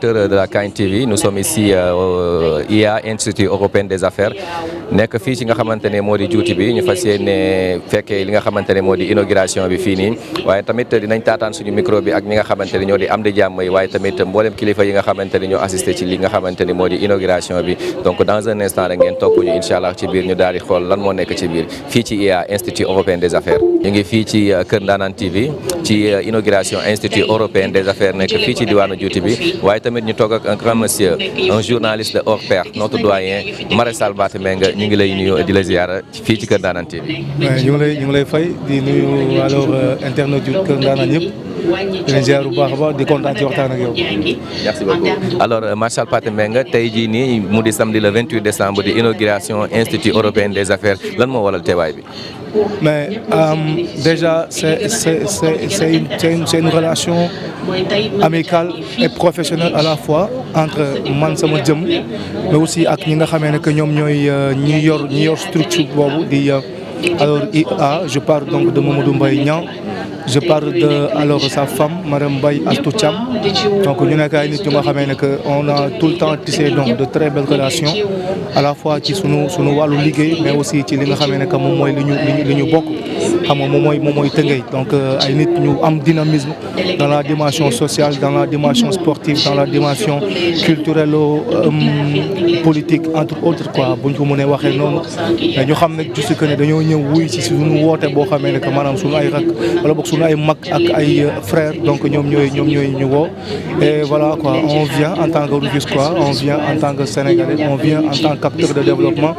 téléspectateurs de la KN TV, nous sommes ici au IA Institut européen des affaires nekk fii ci nga xamante ne moo di juuti bi ñu fas yéene fekkee li nga xamante ne moo di inauguration bi fii nii waaye tamit dinañ taataan suñu micro bi ak ñi nga xamante ne ñoo di am di jàmm yi waaye tamit mboolem kilifa yi nga xamante ne ñoo assisté ci li nga xamante ne moo di inauguration bi donc dans un instant rek ngeen topp ñu incha allah ci biir ñu daal di xool lan moo nekk ci biir fii ci IA Institut européen des affaires. ñu ngi fii ci Kër Ndanane TV ci inauguration Institut européen des affaires nekk fii ci diwaanu juuti bi waaye tamit ñu toog ak un grand monsieur un journaliste de hors pair notre doyen Maréchal Baté Mbengue ñu ngi lay nuyu di la ziara fii ci Kër Ndanane TV. ñu ngi lay fay di nuyu alors internaute yu Kër Ndanane yëpp di leen ziar bu baax a baax di kontaan ci waxtaan ak yow. merci beaucoup alors Maréchal Baté Mbengue tey jii nii mu di samedi le 28 décembre di inauguration Institut européen des affaires lan moo waral teewaay bi. Mais déjà, c'est une relation amicale et professionnelle à la fois entre man sama jëm mais aussi ak ñi nga xamee ne que ñoom ñooy ñi yor structure boobu di alors IA je parle donc de Mamadou Mbaye Niang je parle de alors sa femme Madame Mbaye Astou Thiam donc ñu nekk ay nit ñu nga xamee ne que on a tout le temps tissé donc de très belles relations à la fois ci sunu wàllu liggéey mais aussi ci li nga xamee ne que moom mooy li ñu bokk xam nga moom mooy Tëngéej donc ay nit ñu am dynamisme dans la dimension sociale dans la dimension sportive dans la dimension culturelle politique entre autres quoi buñ ko mënee waxee noonu mais ñu xam ne juste que ne dañoo ñëw wuy ci suñu woote boo xamee ne que maanaam suñu ay rak wala boog suñu ay mag ak ay frères donc ñoom ñooy ñu woo et voilà quoi on vient en tant que Rufisquois on vient en tant que Sénégalais on vient en tant qu'acteur de développement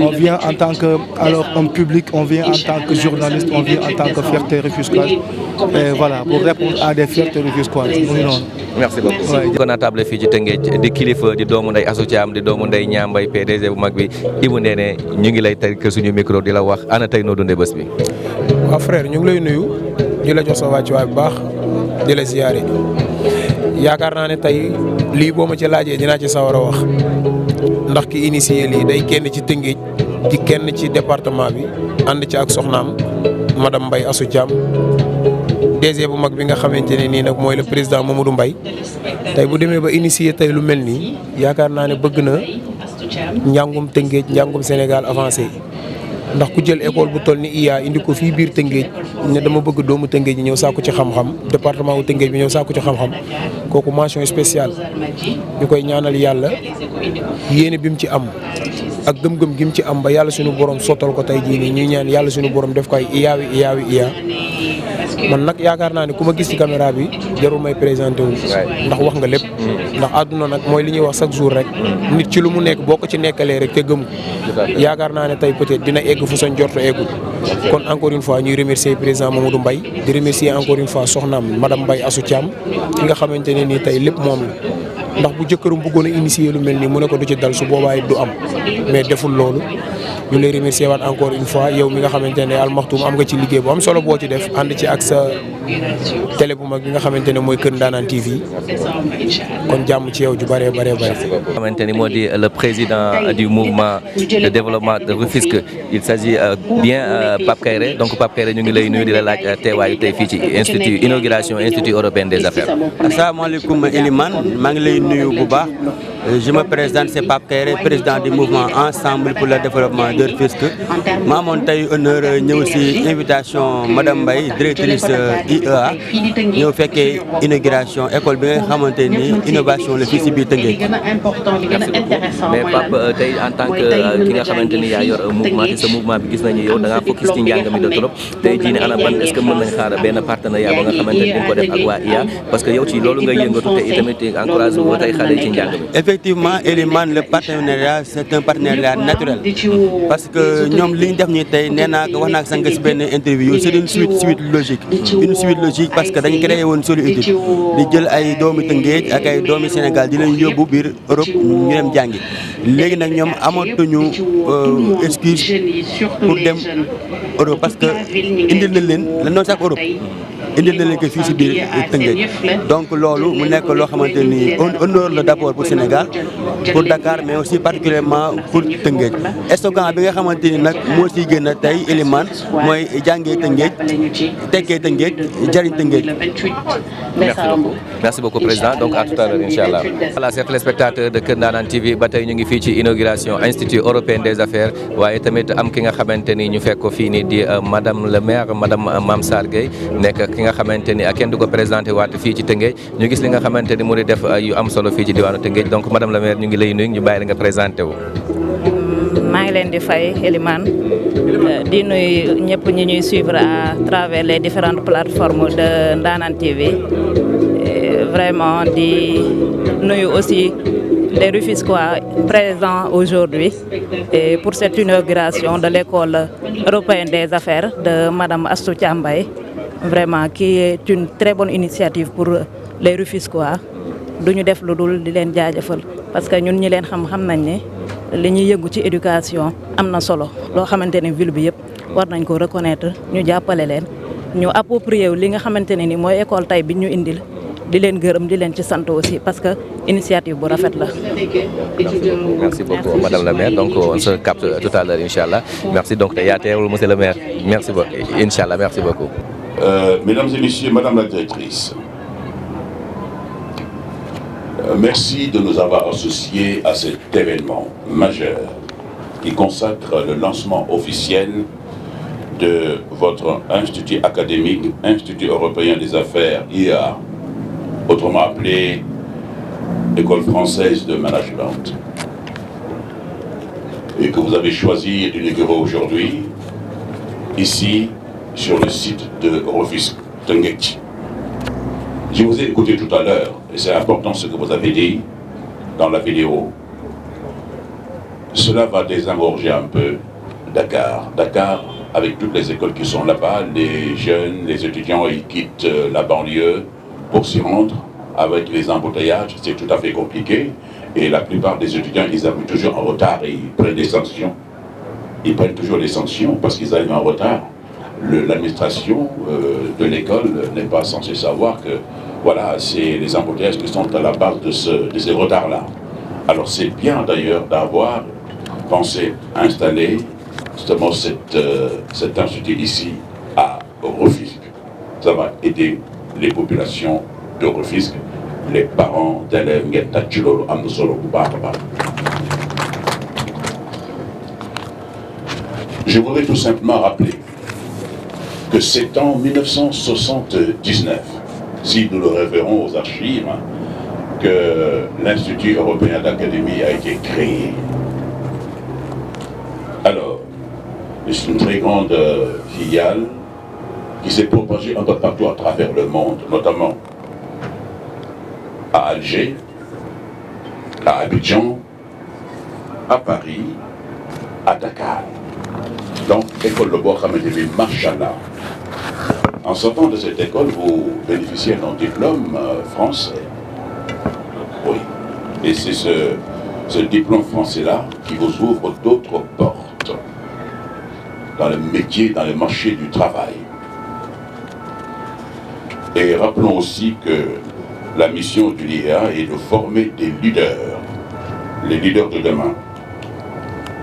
on vient en tant que alors un public on vient en tant que journaliste on vient en tant que fierté rufisquoise et voilà pour répondre à des fiertés rufisquoises mu ngi noonu. merci beaucoup. kon natable fii ci Tëngéej di kilifa di doomu ndey Astou Thiam di doomu ndey Ñaambay PDG bu mag bi Ibou Ndéné ñu ngi lay tënk suñu micro di la wax ana tey noo dundee bés bi. waaw frère ñu ngi lay nuyu di la jox sa wàccuwaay bu baax di la ziyaare yaakaar naa ne tey lii boo ma ci laajee dinaa ci sawar a wax ndax ki initié lii day kenn ci Tëngéej di kenn ci département bi ànd ci ak soxnaam madame Mbaye Astou Thiam DG bu mag bi nga xamante ne nii nag mooy le président Mamadou Mbaye tey bu demee ba initié tey lu mel nii yaakaar naa ne bëgg na njàngum Tëngéej njàngum Sénégal avancé ndax ku jël école bu toll ni IA indi ko fii biir Tëngéej ne dama bëgg doomu Tëngéej yi ñëw sàkku ci xam-xam département wu Tëngéej bi ñëw sàkku ci xam-xam kooku mention spéciale ñu koy ñaanal yàlla yéene bi mu ci am ak gëm-gëm gi mu ci am ba yàlla suñu borom sottal ko tey jii nii ñuy ñaan yàlla suñu borom def ko ay IA man nag yaakaar naa ne ku ma gis ci caméra bi jarul may présenté wu ndax wax nga lépp ndax àdduna nag mooy li ñuy wax chaque jour rek nit ci lu mu nekk boo ko ci nekkalee rek te gëm yaakaar naa ne tey peut-être dina egg fu soñ jorto eggul kon encore une fois ñuy remercier président Mamadou Mbaye di remercier encore une fois soxnaam madame Mbaye Astou Thiam ki nga xamante ne nii tey lépp moom la ndax bu jëkkëram bëggoon a initier lu mel nii mu ne ko du ci dal su boobaa it du am mais deful loolu ñu lay remercier waat encore une fois yow mi nga xamante ne Al Maktoum am nga ci liggéey bu am solo boo ci def ànd ci ak sa télé bu mag bi nga xamante ne mooy Kër Ndanane TV kon jàmm ci yow ju bëree bëree bëri. xamante ni moo di le président du mouvement de développement de Rufisque il s'agit bien Pape Kairé donc Pape Kairé ñu ngi lay nuyu di la laaj teewaayu tey fii ci institut inauguration Institut européen des affaires. asalaamaaleykum Elimane maa ngi lay nuyu bu baax. Je me présente, c'est Pape Kairé, président du mouvement Ensemble pour le développement de Rufisque. ma amoon tey honneur ñëw si invitation madame Mbaye directrice IEA ñëw fekkee inauguration école bi nga xamante ni innovation la fii si biir Tëngéej. mais Pape tey en tant que ki nga xamante ni yaa yor mouvement te sa mouvement bi gis nañu yow da ngaa focus ci njàng mi de trop tey jii ne ana ban est-ce que mën nañ xaar benn partenariat ba nga xamante ni di nga ko def ak waa IA parce que yow ci loolu nga yëngatu te itamit encouragé wu tey xale yi ci njàng mi. Effectivement, Elimane, le partenariat, c'est un partenariat naturel. Parce que nous, li ñu def nii tey nee naa ko wax naa ko sànq si benn interview c'est une suite logique. Une suite logique parce que dañ créé woon Solu Étude di jël ay doomi Tëngéej ak ay doomi Sénégal di leen yóbbu biir Europe ñu dem jàngi. léegi nag ñoom amatuñu excuse pour dem Europe parce que indil nañ leen lan noonu sax Europe indil na leen ko fii si biir Tëngéej donc loolu mu nekk loo xamante ni honneur la d'abord pour Sénégal pour Dakar mais aussi particulièrement pour Tëngéej slogan bi nga xamante ni nag moo siy gën a tey Elimane mooy jàngee Tëngéej tekkee Tëngéej jariñ Tëngéej. Merci beaucoup président donc à tout à l'heure inchallah. Voilà chers téléspectateurs de Kër Ndanane TV ba tey ñu ngi fii ci inauguration Institut européen des affaires waaye tamit am ki nga xamante ni ñu fekk ko fii nii di madame le maire madame Mame Sarr Gueye nekk ki nga xamante ni kenn du ko présenté waat fii ci Tëngéej ñu gis li nga xamante ni mu di def yu am solo fii ci diwaanu Tëngéej donc madame le maire ñu ngi lay nuyu ñu bàyyi la nga présenté wu. maa ngi leen di fay Elimane di nuyu ñëpp ñi ñuy suivre à travers les différentes plateformes de Ndanane TV vraiment di nuyu aussi les Rufisquois présents aujourd'hui pour cette inauguration de l'école européenne des affaires de madame Astou Thiam Mbaye vraiment qui est une très bonne initiative pour les Rufisquois duñu def lu dul di leen jaajëfal parce que ñun ñi leen xam nañ ne li ñuy yëngu ci éducation am na solo loo xamante ne ville bi yëpp war nañ ko reconnaître ñu jàppale leen ñu approprier wu li nga xamante ne ni mooy école tey bi ñu indil di leen gërëm di leen ci sant aussi parce que initiative bu rafet la. Merci beaucoup madame la maire donc on se capte tout à l'heure inchallah merci donc yaa teewul monsieur le maire merci beaucoup inchallah merci beaucoup. Mesdames et messieurs, madame la directrice, merci de nous avoir associés à cet événement majeur qui consacre le lancement officiel de votre institut académique, Institut européen des affaires, IA, autrement appelé École française de management, et que vous avez choisi d'inaugurer aujourd'hui, ici, sur le site de Rufisque Tëngéej. Je vous ai écouté tout à l'heure, et c'est important ce que vous avez dit dans la vidéo. Cela va désengorger un peu Dakar. Dakar, avec toutes les écoles qui sont là-bas, les jeunes, les étudiants, ils quittent la banlieue pour s'y rendre. Avec les embouteillages, c'est tout à fait compliqué. Et la plupart des étudiants, ils arrivent toujours en retard et ils prennent des sanctions. Ils prennent toujours des sanctions parce qu'ils arrivent en retard. L'administration de l'école n'est pas censée savoir que voilà, c'est les embouteillages qui sont à la base de ces retards-là. Alors c'est bien d'ailleurs d'avoir pensé à installer justement cet institut ici à Rufisque. Ça va aider les populations de Rufisque, les parents d'élèves. Je voudrais tout simplement rappeler que c'est en 1979, si nous le référons aux archives, que l'Institut européen d'académie a été créé. Alors, c'est une très grande filiale qui s'est propagée un peu partout à travers le monde, notamment à Alger, à Abidjan, à Paris, à Dakar. Donc, école de Bois-Khamédébi, Machallah. En sortant de cette école, vous bénéficiez d'un diplôme français. Oui. Et c'est ce diplôme français-là qui vous ouvre d'autres portes dans le métier, dans le marché du travail. Et rappelons aussi que la mission du LIA est de former des leaders, les leaders de demain,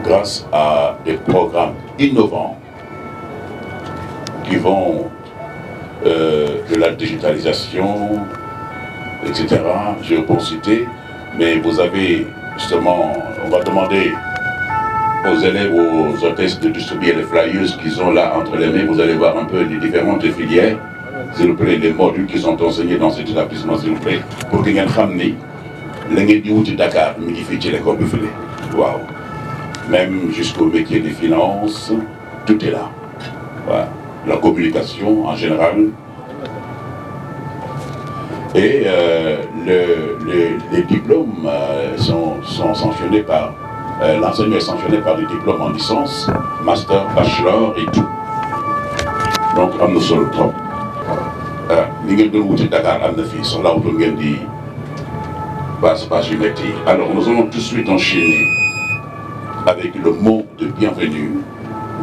grâce à des programmes innovants qui vont de la digitalisation, etc. Je vais pas citer, mais vous avez justement, on va demander aux élèves, aux hôtesses de distribuer les flyers qu'ils ont là entre les mains. Vous allez voir un peu les différentes filières, s'il vous plaît, les modules qui sont enseignés dans cet établissement, s'il vous plaît, pour que vous sachiez la ngeen di wuti Dakar mi ngi fii ci l'école bi fële. Waaw. Même jusqu'au métier des finances, tout est là. Voilà. La communication en général. Et les diplômes sont sanctionnés par, l'enseignement est sanctionné par des diplômes en licence, master, bachelor et tout. Donc, am na solo trop. Li ngeen doon wuti Dakar am na fii soxla wutul ngeen di base yu métti. Alors, nous allons tout de suite enchaîner avec le mot de bienvenue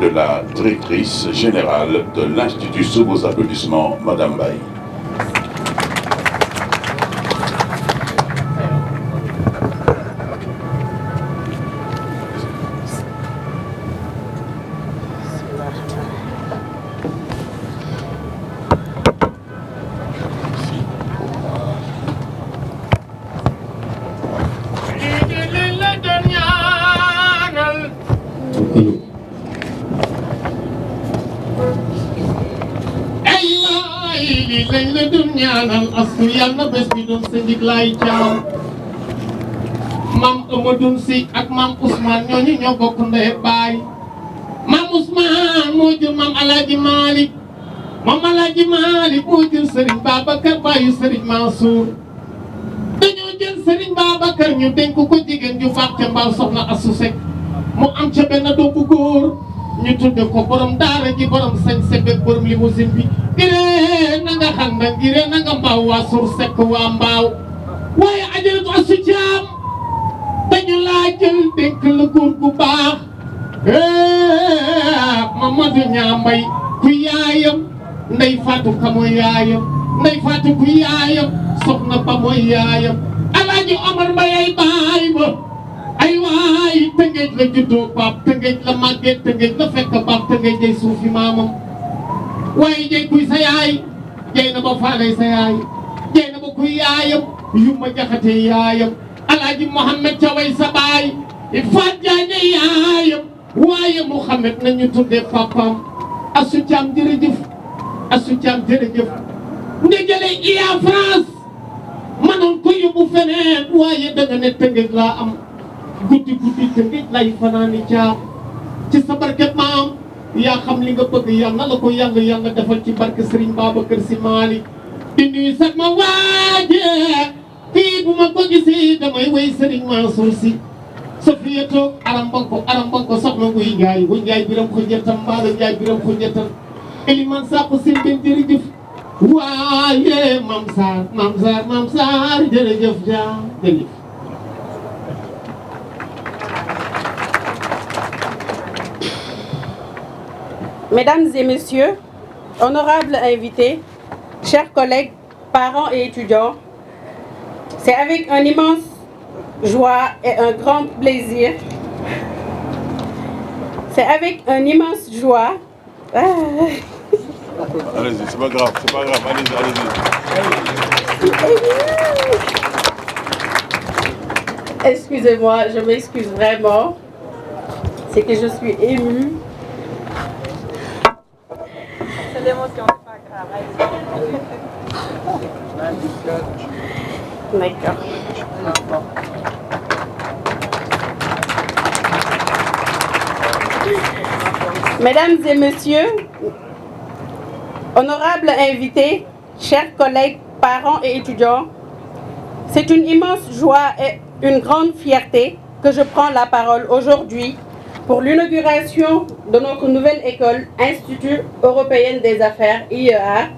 de la directrice générale de l'Institut. Sous vos applaudissements, Madame Baye. asu yàlla bés bi doon sa njiglaay caam maam Amadou Si ak maam Ousmane ñooñu ñoo bokk ndey baay maam Ousmane moo jur maam Alaaji Malick maam Alaaji Malick moo jur Serigne Babacar baayu Serigne Mansour dañoo jël Serigne Babacar ñu dénk ko jigéen ju baax ca mbaaw soxna Asu Sekk mu am ca benn doom bu góor ñu tudde ko borom daara ji borom sañ sebek borom limousine bi ngiree na nga xam na ngiree na nga mbaaw waa Sur Sekk waa mbaaw waaye Ajaratu Asu Caam dañu laa jël dénk la góor gu baax Mamadou Ñaambay ku yaayam Ndey Faatu Ka mooy yaayam Ndey Faatu ku yaayam Soxna Ba mooy yaayam Alaaji Omar Mbay ay baay ba ay waay Tëngéej la juddoo Paap Tëngéej la màggee Tëngéej la fekk baax Tëngéej jay suufi maamam waaye jay kuy sa yaay jay na ba faalay sa yaay jay na ba kuy yaayam Yuma Jaxate yaayam Alaaji Mohamed Caway sa baay Faat Jaañe yaayam waaye Mohamed nañu tuddee papam Asu Caam jërëjëf Asu Caam jërëjëf nga jëlee IA France manoon ko yóbbu feneen waaye danga ne Tëngéej laa am guddi guddi Tëngéej lay fanaani Caam ci sa barke maam yaa xam li nga bëgg yal na la ko yàlla defal ci barke Serigne Babacar Sy Malick di nuyu sax ma waaje fii bu ma ko gisee damay way Serigne Mansour Sy Sofiya toog aram banko soxna Nguy Njaay biram ko njëttam Mbaalo Njaay biram ko njëttam Eliman Sakho seen benn jërëjëf waaye Mam Sarr jërëjëf jërëjëf. Mesdames et messieurs, honorables invités, chers collègues, parents et étudiants, c'est avec un immense joie et un grand plaisir. C'est avec un immense joie. Allez-y, c'est pas grave, allez-y. Excusez-moi, je m'excuse vraiment. C'est que je suis émue. C'est l'émotion, c'est pas grave. D'accord. Mesdames et messieurs, honorables invités, chers collègues, parents et étudiants, c'est une immense joie et une grande fierté que je prends la parole aujourd'hui pour l'inauguration de notre nouvelle école, Institut européen des affaires, IEA.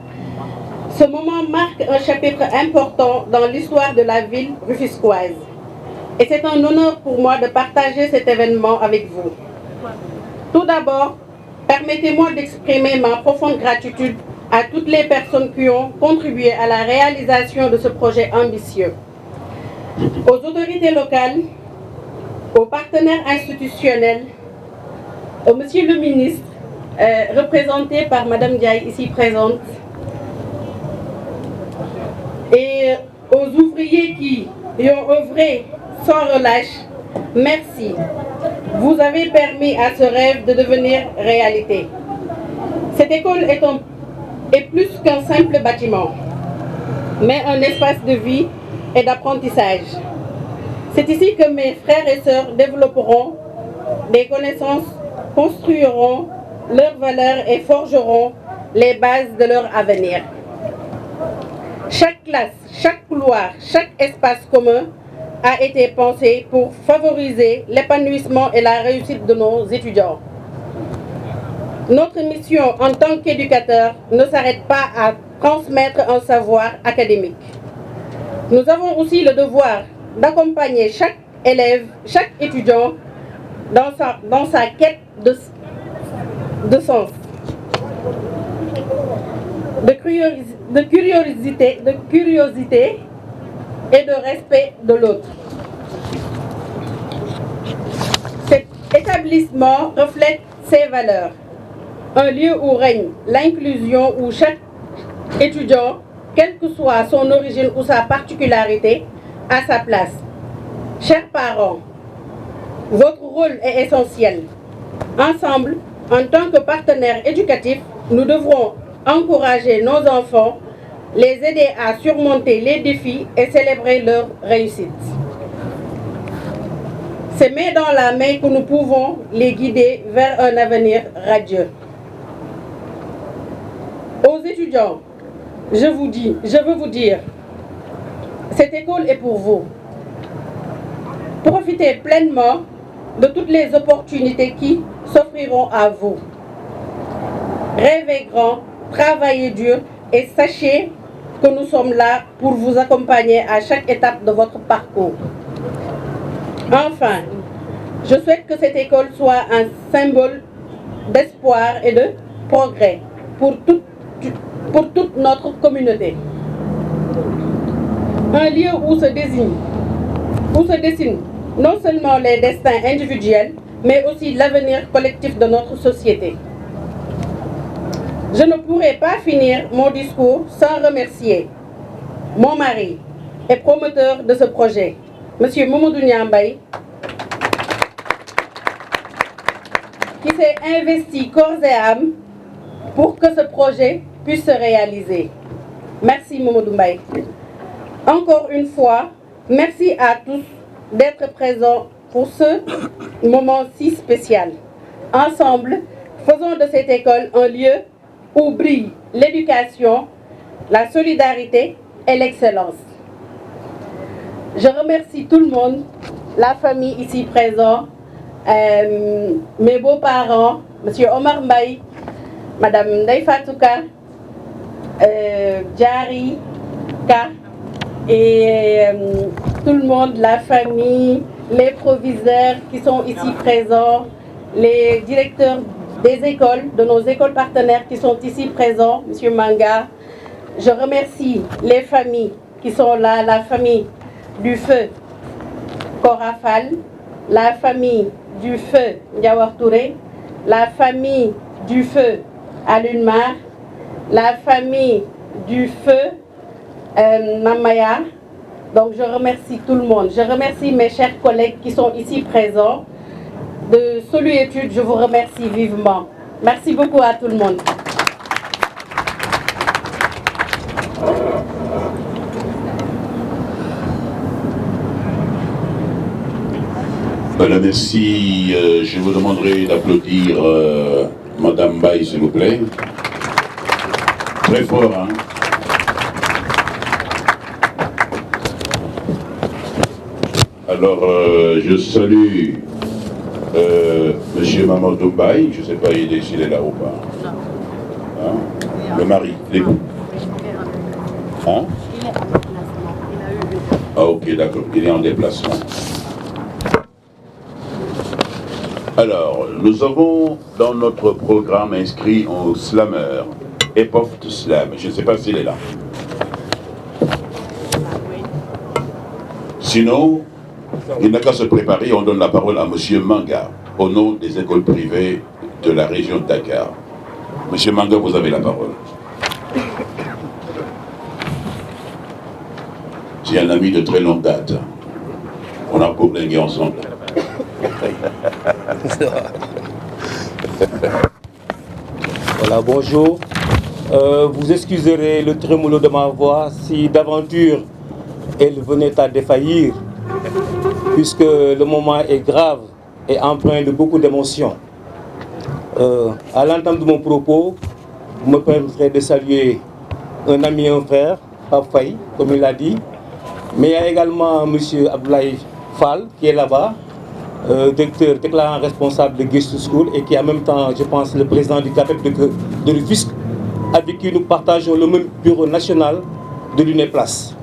Ce moment marque un chapitre important dans l'histoire de la ville rufisquoise. Et c'est un honneur pour moi de partager cet événement avec vous. Tout d'abord, permettez-moi d'exprimer ma profonde gratitude à toutes les personnes qui ont contribué à la réalisation de ce projet ambitieux. Aux autorités locales, aux partenaires institutionnels, au monsieur le ministre, représenté par Madame Ndiaye ici présente, et aux ouvriers qui y ont œuvré sans relâche, merci. Vous avez permis à ce rêve de devenir réalité. Cette école est plus qu'un simple bâtiment, mais un espace de vie et d'apprentissage. C'est ici que mes frères et sœurs développeront des connaissances, construiront leurs valeurs et forgeront les bases de leur avenir. Chaque classe, chaque couloir, chaque espace commun a été pensé pour favoriser l'épanouissement et la réussite de nos étudiants. Notre mission en tant qu'éducateur ne s'arrête pas à transmettre un savoir académique. Nous avons aussi le devoir d'accompagner chaque élève, chaque étudiant dans sa quête de sens, de curiosité et de respect de l'autre. Cet établissement reflète ces valeurs. Un lieu où règne l'inclusion, où chaque étudiant, quelle que soit son origine ou sa particularité, a sa place. Chers parents, votre rôle est essentiel. Ensemble, en tant que partenaires éducatifs, nous devrons encourager nos enfants, les aider à surmonter les défis et célébrer leur réussite. C'est main dans la main que nous pouvons les guider vers un avenir radieux. Aux étudiants, je veux vous dire, cette école est pour vous. Profitez pleinement de toutes les opportunités qui s'offriront à vous. Rêvez grand, travaillez dur et sachez que nous sommes là pour vous accompagner à chaque étape de votre parcours. Enfin, je souhaite que cette école soit un symbole d'espoir et de progrès pour toute notre communauté. Un lieu où se dessinent non seulement les destins individuels, mais aussi l'avenir collectif de notre société. Je ne pourrai pas finir mon discours sans remercier mon mari et promoteur de ce projet, M. Mamadou Niambay, qui s'est investi corps et âme pour que ce projet puisse se réaliser. Merci Mamadou Mbaye. Encore une fois, merci à tous d'être présents pour ce moment si spécial. Ensemble, faisons de cette école un lieu où brille l'éducation, la solidarité et l'excellence. Je remercie tout le monde, la famille ici présente, mes beaux-parents, M. Omar Mbaye, Mme Ndeye Fatouka, Diary Ka, et tout le monde, la famille, les proviseurs qui sont ici présents, les directeurs des écoles, de nos écoles partenaires qui sont ici présents, M. Manga. Je remercie les familles qui sont là, la famille du feu Korafal, la famille du feu Ndiawar Touré, la famille du feu Alunmar, la famille du feu Mamaya. Donc je remercie tout le monde. Je remercie mes chers collègues qui sont ici présents. De Soluétude, je vous remercie vivement. Merci beaucoup à tout le monde. Voilà, merci. Je vous demanderai d'applaudir Madame Mbaye, s'il vous plaît. Très fort, hein. Alors, je salue Monsieur Mamadou Mbaye, je ne sais pas s'il est là ou pas. Hein? Le mari, l'époux. Hein? Ah ok, d'accord, il est en déplacement. Alors, nous avons dans notre programme inscrit un slammer, Epof Slam. Je ne sais pas s'il est là. Sinon, il n'a qu'à se préparer. On donne la parole à M. Manga, au nom des écoles privées de la région de Dakar. M. Manga, vous avez la parole. J'ai un ami de très longue date. On a bourlingué ensemble. Voilà, bonjour. Vous excuserez le trémolo de ma voix si d'aventure elle venait à défaillir, puisque le moment est grave et empreint de beaucoup d'émotions. À l'entame de mon propos, vous me permettrez de saluer un ami et un frère, Pape Faye, comme il l'a dit, mais il y a également M. Abdoulaye Fall qui est là-bas, directeur déclarant responsable de Guest School et qui est en même temps, je pense, le président du CAPEP de Rufisque, avec qui nous partageons le même bureau national de l'UNEPLAS.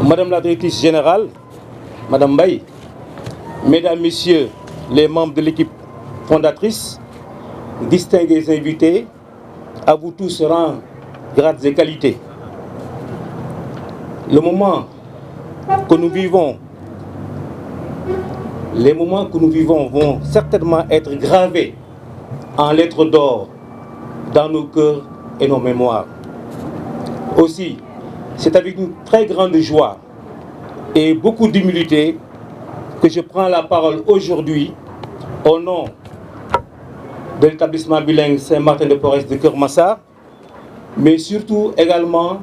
Madame la directrice générale, Madame Mbaye, Mesdames, Messieurs les membres de l'équipe fondatrice, distingués invités, à vous tous rangs, grades et qualités. Le moment que nous vivons, les moments que nous vivons vont certainement être gravés en lettres d'or dans nos cœurs et nos mémoires. Aussi, c'est avec une très grande joie et beaucoup d'humilité que je prends la parole aujourd'hui au nom de l'établissement bilingue Saint-Martin-de-Porres de Keur Massar, mais surtout également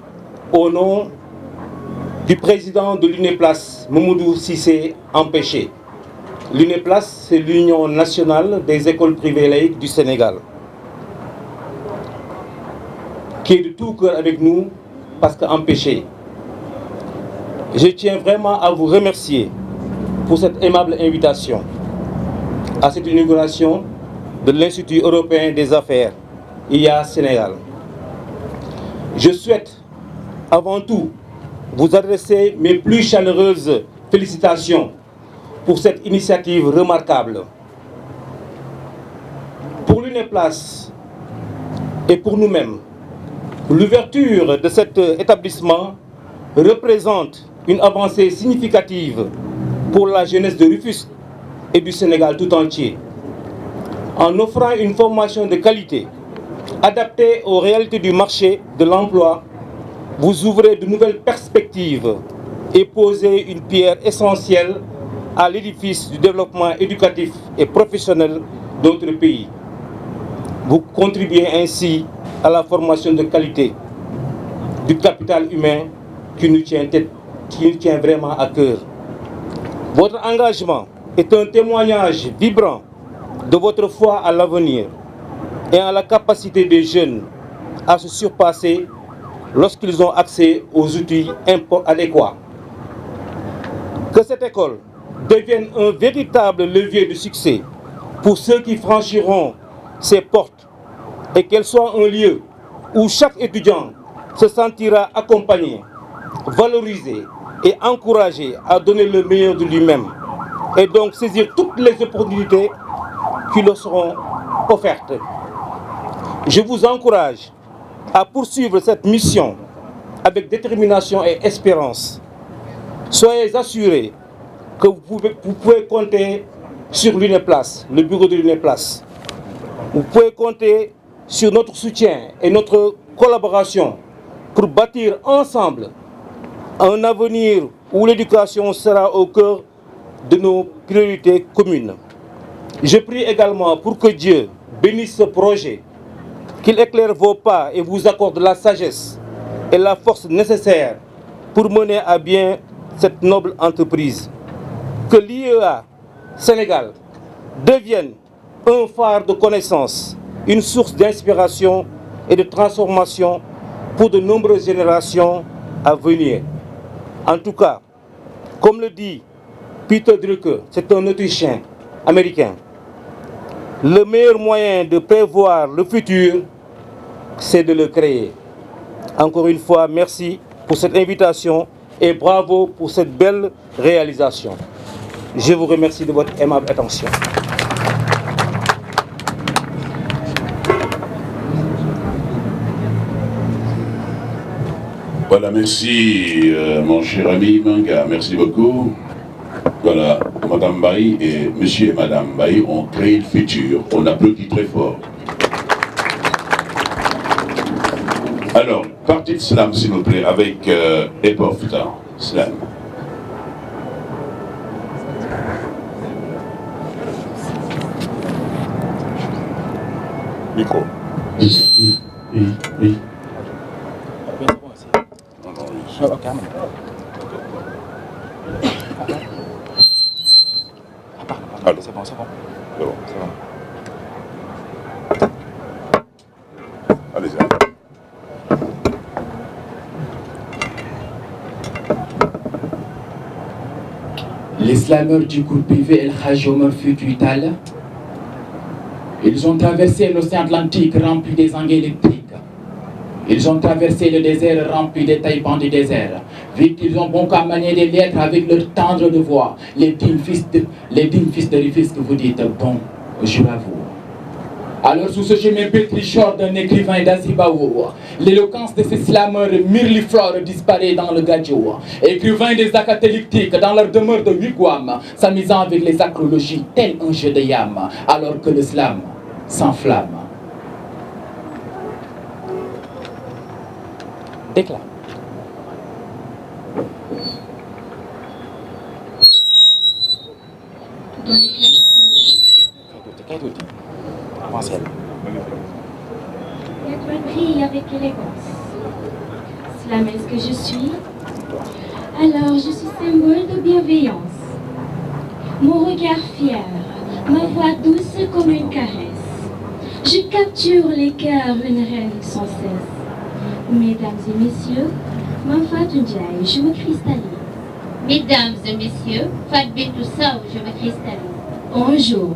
au nom du président de l'UNEPLAS, Mamadou Cissé Empêché. L'UNEPLAS, c'est l'Union nationale des écoles privées laïques du Sénégal, qui est de tout cœur avec nous parce qu'empêché. Je tiens vraiment à vous remercier pour cette aimable invitation à cette inauguration de l'Institut européen des affaires, IA Sénégal. Je souhaite avant tout vous adresser mes plus chaleureuses félicitations pour cette initiative remarquable. Pour l'UNEPLAS et pour nous-mêmes, l'ouverture de cet établissement représente une avancée significative pour la jeunesse de Rufisque et du Sénégal tout entier. En offrant une formation de qualité adaptée aux réalités du marché de l'emploi, vous ouvrez de nouvelles perspectives et posez une pierre essentielle à l'édifice du développement éducatif et professionnel de notre pays. Vous contribuez ainsi à la formation de qualité du capital humain qui nous tient vraiment à cœur. Votre engagement est un témoignage vibrant de votre foi à l'avenir et à la capacité des jeunes à se surpasser lorsqu'ils ont accès aux outils adéquats. Que cette école devienne un véritable levier de succès pour ceux qui franchiront ses portes et qu'elle soit un lieu où chaque étudiant se sentira accompagné, valorisé et encouragé à donner le meilleur de lui-même et donc saisir toutes les opportunités qui leur seront offertes. Je vous encourage à poursuivre cette mission avec détermination et espérance. Soyez assurés que vous pouvez compter sur l'UNEPLAS, le bureau de l'UNEPLAS. Vous pouvez compter sur notre soutien et notre collaboration pour bâtir ensemble un avenir où l'éducation sera au cœur de nos priorités communes. Je prie également pour que Dieu bénisse ce projet, qu'il éclaire vos pas et vous accorde la sagesse et la force nécessaires pour mener à bien cette noble entreprise. Que l'IEA Sénégal devienne un phare de connaissances, une source d'inspiration et de transformation pour de nombreuses générations à venir. En tout cas, comme le dit Peter Drucker, c'est un Autrichien américain, le meilleur moyen de prévoir le futur, c'est de le créer. Encore une fois, merci pour cette invitation et bravo pour cette belle réalisation. Je vous remercie de votre aimable attention. Voilà, merci mon cher ami Manga, merci beaucoup. Voilà, Madame Baye et Monsieur et Madame Baye ont créé le futur. On applaudit très fort. Alors, partie de slam, s'il vous plaît, avec Epofta. Slam. Micro. Oui. Allô. C'est bon. C'est bon. Allez-y. Les slameurs du groupe privé El Hadj Omar Foutiyou Tall, ils ont traversé l'océan Atlantique rempli des anguilles électriques. Ils ont traversé le désert rempli des taïbans du désert. Vite, ils ont bon qu'à manier des lettres avec leur tendre de voix. Les dignes fils de Rufisque, vous dites bonjour à vous. Alors sous ce chemin pétricheur d'un écrivain d'Azibao, l'éloquence de ces slameurs mirliflore disparaît dans le gadjo. Écrivains des acathélictiques dans leur demeure de wigwam, s'amusant avec les acrologies tel un jeu de yam, alors que le slam s'enflamme. Déclare. Être pris avec élégance. Slameuse que je suis, alors je suis symbole de bienveillance. Mon regard fier, ma voix douce comme une caresse. Je capture les cœurs, une reine sans cesse. Mesdames et messieurs, ma Fatou Ndiaye, je me cristallise. Mesdames et messieurs, Fat Bintou Sow, je me cristallise. Bonjour.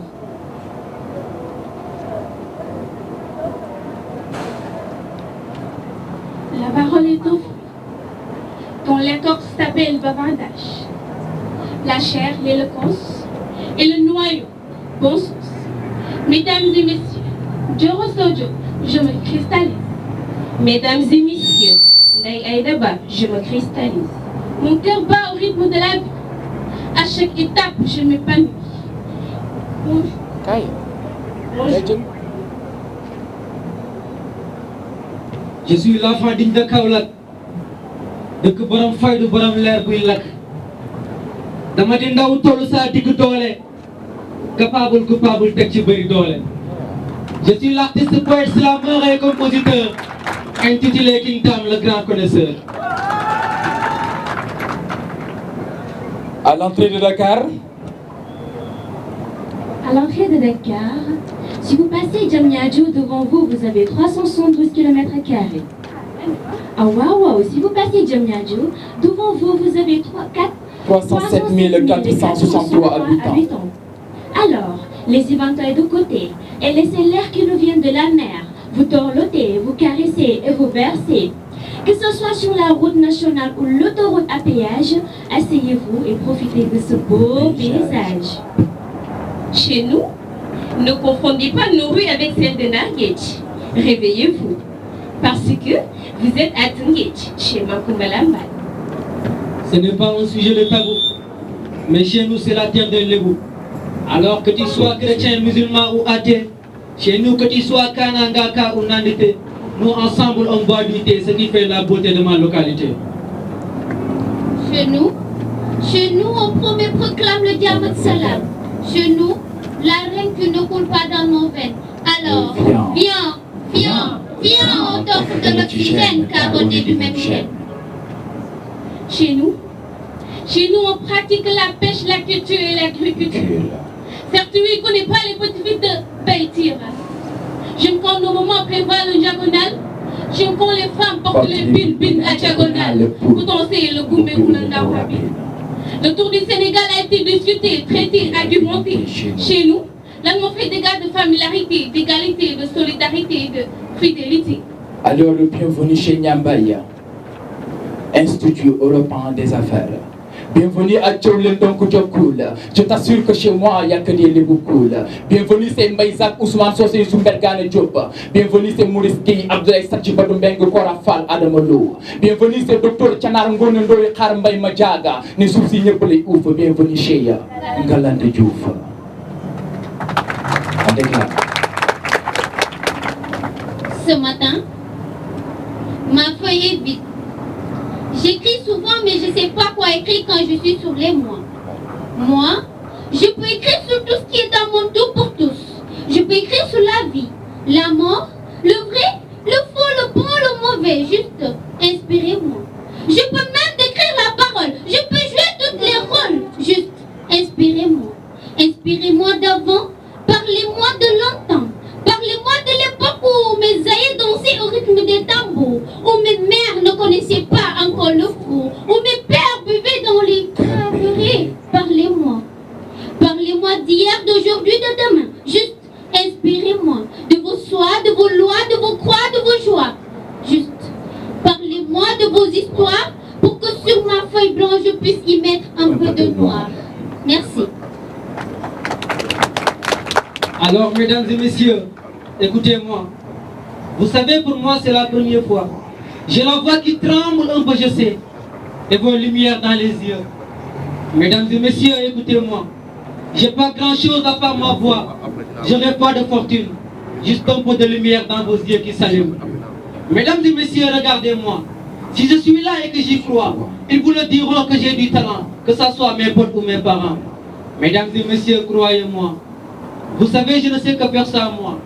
La parole est au fruit. Ton l'écorce s'appelle bavardage. La chair, l'éloquence, et le noyau, bon sens. Mesdames et messieurs, Djoro Sojo, je me cristallise. Mesdames et messieurs, Ndeye Aïdaba, je me cristallise. Mon cœur bat au rythme de la vie. À chaque étape, je m'épanouis. Bonjour. Je suis l'enfant digne de Kaolack, dëkk borom faydu borom leer buy lakk. Dama di ndaw tollu saa digg doole, coupable teg ci bëri doole. Je suis l'artiste poète slameur et compositeur, intitulé King Tam, le grand connaisseur. À l'entrée de Dakar. À l'entrée de Dakar, si vous passez Diamniadio, devant vous, vous avez 372 km². Ah waouh, si vous passez Diamniadio, devant vous, vous avez 307 463 habitants. Alors, laissez éventails de côté et laissez l'air qui nous vient de la mer vous dorloter, vous caresser et vous bercer. Que ce soit sur la route nationale ou l'autoroute à péage, asseyez-vous et profitez de ce beau paysage. Chez nous, ne confondez pas nos rues avec celles de Narguetch. Réveillez-vous, parce que vous êtes à Tungetch, chez Makumbalamba. Ce n'est pas un sujet de tabou, mais chez nous c'est la terre de l'Ébou. Alors que tu sois chrétien, musulman ou athée, chez nous que tu sois Kanangaka ou Nandité, nous ensemble on boit du thé, ce qui fait la beauté de ma localité. Chez nous on promet, proclame le diamant salam. Chez nous, la reine qui ne coule pas dans nos veines. Alors, viens, on t'offre de l'oxygène car on est du même chêne. Chez nous, on pratique la pêche, la culture et l'agriculture. Certes, oui, on ne connaît pas les petits fils de Baïtira. J'aime quand nos moments prévoient le diagonal. J'aime quand les femmes portent les bin à diagonale. Pour danser le goumé ou le ndawabi. Le tour du Sénégal a été discuté, traité, argumenté. Chez nous, l'amour fait des gars de familiarité, d'égalité, de solidarité, de fidélité. Alors, bienvenue chez Nyambaya, Institut européen des affaires. Bienvenue à Tchoulen Donkoujokoul. Je t'assure que chez moi, il n'y a que des Leboukoul. Bienvenue, c'est Maïzak Ousmane Sosé Soumbergane Diop. Bienvenue, c'est Maurice Gueye Abdoulaye Sadji Badoumbengue Korafal Adamolo. Bienvenue, c'est Dr Tchanar Ngoné Ndoye Kharmbay Madjaga. Ne souci Nyepole Ouf. Bienvenue chez Ngalande Diouf. Ce matin, ma feuille est vide. J'écris souvent, mais je ne sais pas quoi écrire quand je suis sur les mois. Moi, je peux écrire sur tout ce qui est dans mon tout pour tous. Je peux écrire sur la vie, la mort, le vrai, le faux, le bon, le mauvais. Juste, inspirez-moi. Je peux même décrire la parole. Je peux jouer tous les rôles. Juste, inspirez-moi. Inspirez-moi d'avant. Parlez-moi de longtemps. Parlez-moi de l'époque où mes aïeux dansaient au rythme des tambours, où mes mères ne connaissaient pas encore le four, où mes pères buvaient dans les craveries. Parlez-moi. Parlez-moi d'hier, d'aujourd'hui, de demain. Juste inspirez-moi de vos soins, de vos lois, de vos croix, de vos joies. Juste parlez-moi de vos histoires pour que sur ma feuille blanche je puisse y mettre un peu de noir. Merci. Alors, mesdames et messieurs, écoutez-moi. Vous savez, pour moi, c'est la première fois. J'ai la voix qui tremble un peu, je sais, et vos lumières dans les yeux. Mesdames et messieurs, écoutez-moi. J'ai pas grand-chose à part ma voix. Je n'ai pas de fortune. Juste un peu de lumière dans vos yeux qui s'allument. Mesdames et messieurs, regardez-moi. Si je suis là et que j'y crois, ils vous le diront que j'ai du talent, que ce soit mes potes ou mes parents. Mesdames et messieurs, croyez-moi. Vous savez, je ne sais que faire ça moi.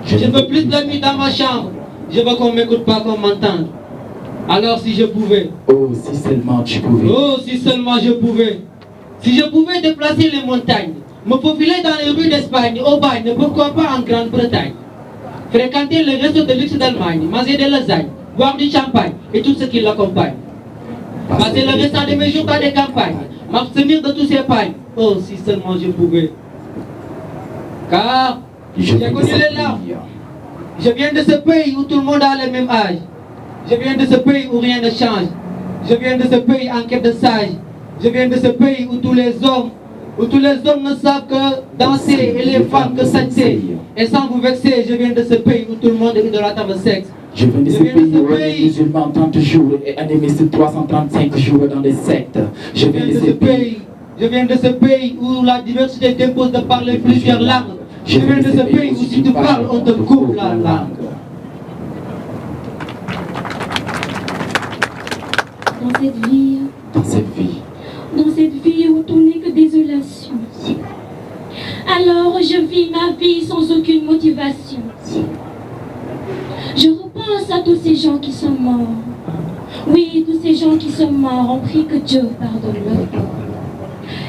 Je veux plus la nuit dans ma chambre. Je veux qu'on ne m'écoute pas, qu'on m'entende. Alors si je pouvais. Oh, si seulement tu pouvais. Oh, si seulement je pouvais. Si je pouvais déplacer les montagnes, me faufiler dans les rues d'Espagne, au bagne, pourquoi pas en Grande-Bretagne. Fréquenter le réseau de luxe d'Allemagne, manger des lasagnes, boire du champagne et tout ce qui l'accompagne. Passer le restant de mes jours dans des campagnes, m'abstenir de tous ces pagnes. Oh, si seulement je pouvais. Car j'ai connu les larmes. Je viens de ce pays où tout le monde a le même âge. Je viens de ce pays où rien ne change. Je viens de ce pays en quête de sage. Je viens de ce pays où tous les hommes ne savent que danser et les femmes que saigner. Et sans vous vexer, je viens de ce pays où tout le monde idolâtre le sexe. Je viens de ce pays où les musulmans 30 jours et animés sur 335 jours dans des sectes. Je viens de ce pays où la diversité t'impose de parler plusieurs langues. Je viens de ce pays où si tu parles, on te coupe la langue. Dans cette vie où tout n'est que désolation. Alors je vis ma vie sans aucune motivation. Je repense à tous ces gens qui sont morts. Oui, tous ces gens qui sont morts ont pris que Dieu pardonne leur corps.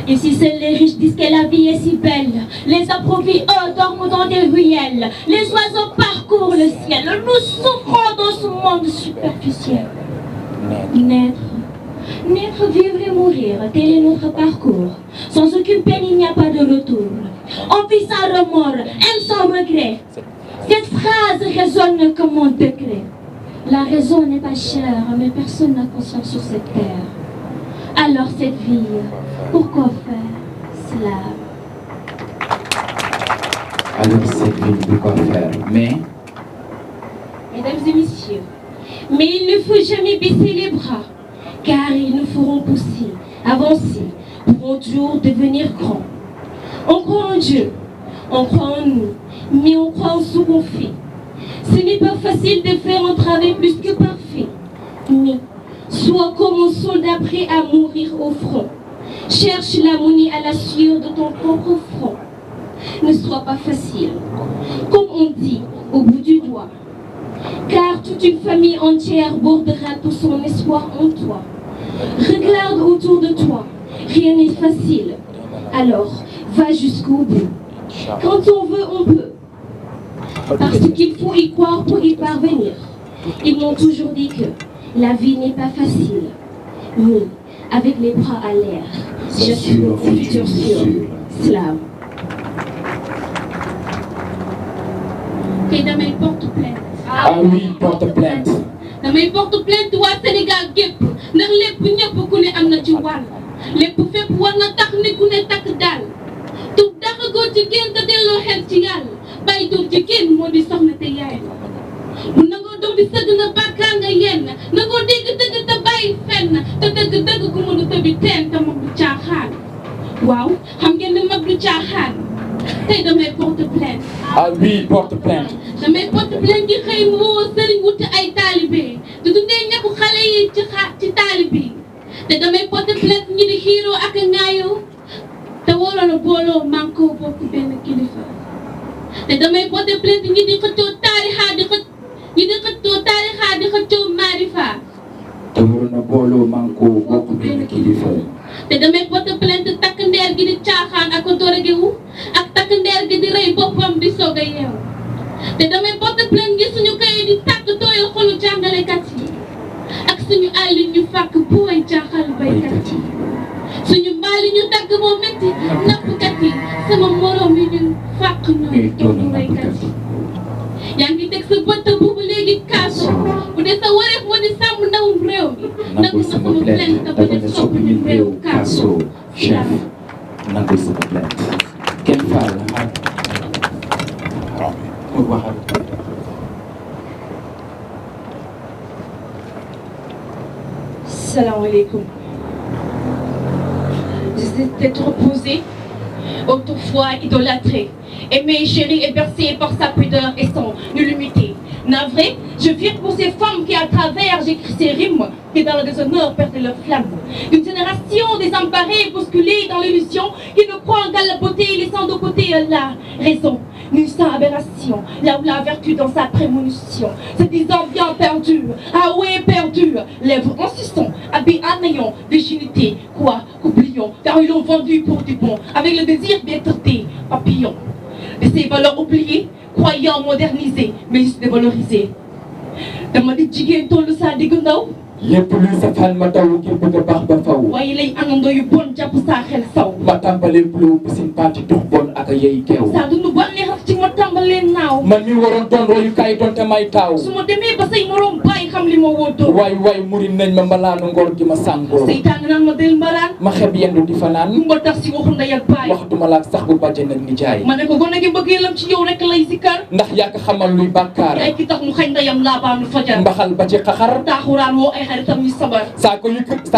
Et si seuls les riches disent que la vie est si belle, les approvis, eux, dorment dans des ruelles, les oiseaux parcourent le ciel, nous souffrons dans ce monde superficiel. Naître, vivre et mourir, tel est notre parcours. Sans aucune peine, il n'y a pas de retour. On vit sans remords, aime sans regret. Cette phrase résonne comme un décret. La raison n'est pas chère, mais personne n'a conscience sur cette terre. Alors cette vie, pourquoi faire cela? Alors cette vie, pourquoi faire? Mesdames et messieurs, mais il ne faut jamais baisser les bras, car ils nous feront pousser, avancer, pour un jour devenir grands. On croit en Dieu, on croit en nous, mais on croit en ce qu'on fait. Ce n'est pas facile de faire un travail plus que parfait, mais sois comme un soldat prêt à mourir au front. Cherche l'harmonie à la sueur de ton propre front. Ne sois pas facile, comme on dit, au bout du doigt. Car toute une famille entière bordera tout son espoir en toi. Regarde autour de toi, rien n'est facile. Alors, va jusqu'au bout. Quand on veut, on peut. Parce qu'il faut y croire pour y parvenir. Ils m'ont toujours dit que la vie n'est pas facile. Mais avec les bras à l'air, je suis le futur sûr. Slam. Et damay porte plainte. Ah oui, porte plainte. damay porte plainte waa Sénégal gépp ndax lépp ñëpp ku ne am na ci wàll. lépp fépp war na tax nit ku ne takk daal. tu dàq góor jigéen te delloo xel ci yàlla. bàyyi dóor jigéen moo di soxna te yaay. bu nangoo doom di sëgg na bàkkaar nga yenn. nangoo dégg dëgg te bàyyi fenn. te dëgg dëgg ku mënu tëbi teen te mag du caaxaan. waaw xam ngeen ne mag du caaxaan. tey damay porte plainte. Ah oui, porte plainte. damay porte plainte di xëy moo sëriñ wuti ay taalibe di dundee ñàkku xale yi ci taalibe yi. te damay porte plainte ñi di xiiroo ak a ŋaayoo. te waroon a booloo mànkoo bokk benn kilifa. te damay porte plainte ñi di xëccoo taarixaa di xëccoo maarifa. te waroon a booloo mànkoo bokk benn kilifa. te damay porte plainte takk ndeer gi di caaxaan ak a dorogewu ak takk ndeer gi di rey boppam di soog a yeewu. te damay porte plainte ngir suñu kay di tàkk tooyal xolu jàngalekat yi ak suñu àll ñu fàkk booy jaaxal baykat yi. suñu mbaal yi ñu dagg moo métti nappkat yi sama morom yi ñu fàkk ñoom togg baykat yi. yaa ngi teg sa bët boobu léegi kaaso bu dee sa wareef moo di sàmm ndawum réew mi. nangul sama plainte dafa ne soppi ñu réew kaaso chef nangul sama plainte kenn faal Salam alaikum. J'étais être reposée, autrefois idolâtrée, aimée, chérie et bercée par sa pudeur et son nullité. Navré, je vire pour ces femmes qui à travers j'écris ces rimes, qui dans le déshonneur perdent leur flamme. D'une génération désemparée, bousculée dans l'illusion, qui ne croit qu'à la beauté, laissant de côté la raison. Nue sans aberration, là où la vertu dans sa prémonition, se disant bien perdu, ah ouais perdu, lèvres en suçon, habits en néant, virginité, quoi qu'oublions, car ils l'ont vendu pour du bon, avec le désir d'être des papillons. De ces valeurs oubliées, croyant modernisées, mais dévalorisées. Dama di jigéen tollu saa diggu ndaw. lépp luy safaan ma daw ngir bëgg a baax ba faw. waaye lay àndandoo yu bon jàpp saa xel saw. ma tàmbalee bleu bisin parti tux bon ak a yey keew. saa dund bànneex ci ma tàmbalee naaw. man mi waroon doon royukaay doon te may taaw. su ma demee ba say moroom bàyyi xam li ma wóotoo. waay waay muri nañ ma mbalaanu ngor gi ma sàngoo. seytaan naan ma del mbaraan. ma xeb yendu di fanaan. kumba tax si waxu ndey ak baay. wax duma laak sax bu bàjjen ak nijaay. ma ne ko gone gi bëggeelam ci yow rek lay sikkar. ndax yaa ko xamal luy bàkkaar. yaay ki tax mu xañ ndeyam laabaanu fajar. mbaxal ba ci xaxar. taaxuraan woo ay xaritam ñu sabar. saa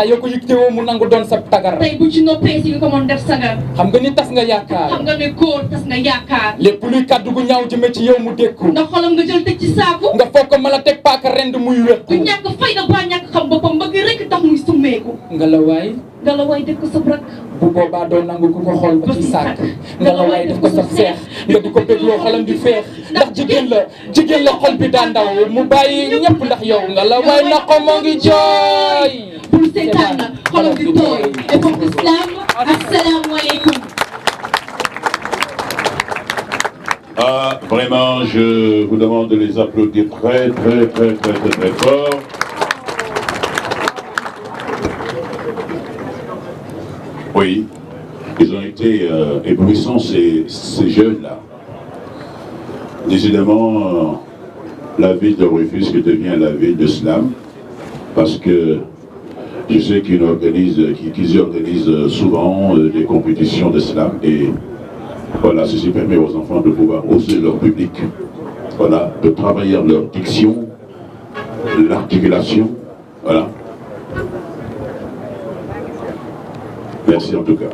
yoo ko yëg mu nangu doon sa tagar. tey bu ci noppee si nga ko mën def sagar. xam nga ni tas nga yaakaar. xam nga ne góor tas nga yaakaar. lépp luy kàddu gu ñaaw jëme ci yow mu dékku. ndax xolam nga jël teg ci saaku. nga foog ko mën a teg paaka rend muy wékku. du ñàkk fayda ba ñàkk xam boppam bëgg rek tax muy summeeku. nga la waay def ko sa brak. bu boobaa doo nangu ku ko xool ba ci sàkk. nga la waay def ko sa seex. nga di ko bégloo xolam di feex. ndax jigéen la xol bi daa ndaw mu bàyyi ñëpp ndax yow. nga la waay na ko moo ngi jooy. bul seetaan na xolam di tooy. et pour l'islam assalamu alaikum. Ah, vraiment, je vous demande de les applaudir très fort. Oui, ils ont été éblouissants, ces jeunes-là. Décidément, la ville de Rufisque devient la ville de Slam, parce que je sais qu'ils organisent souvent des compétitions de slam, et voilà, ceci permet aux enfants de pouvoir oser leur public, voilà, de travailler leur diction, l'articulation, voilà. Merci en tout cas.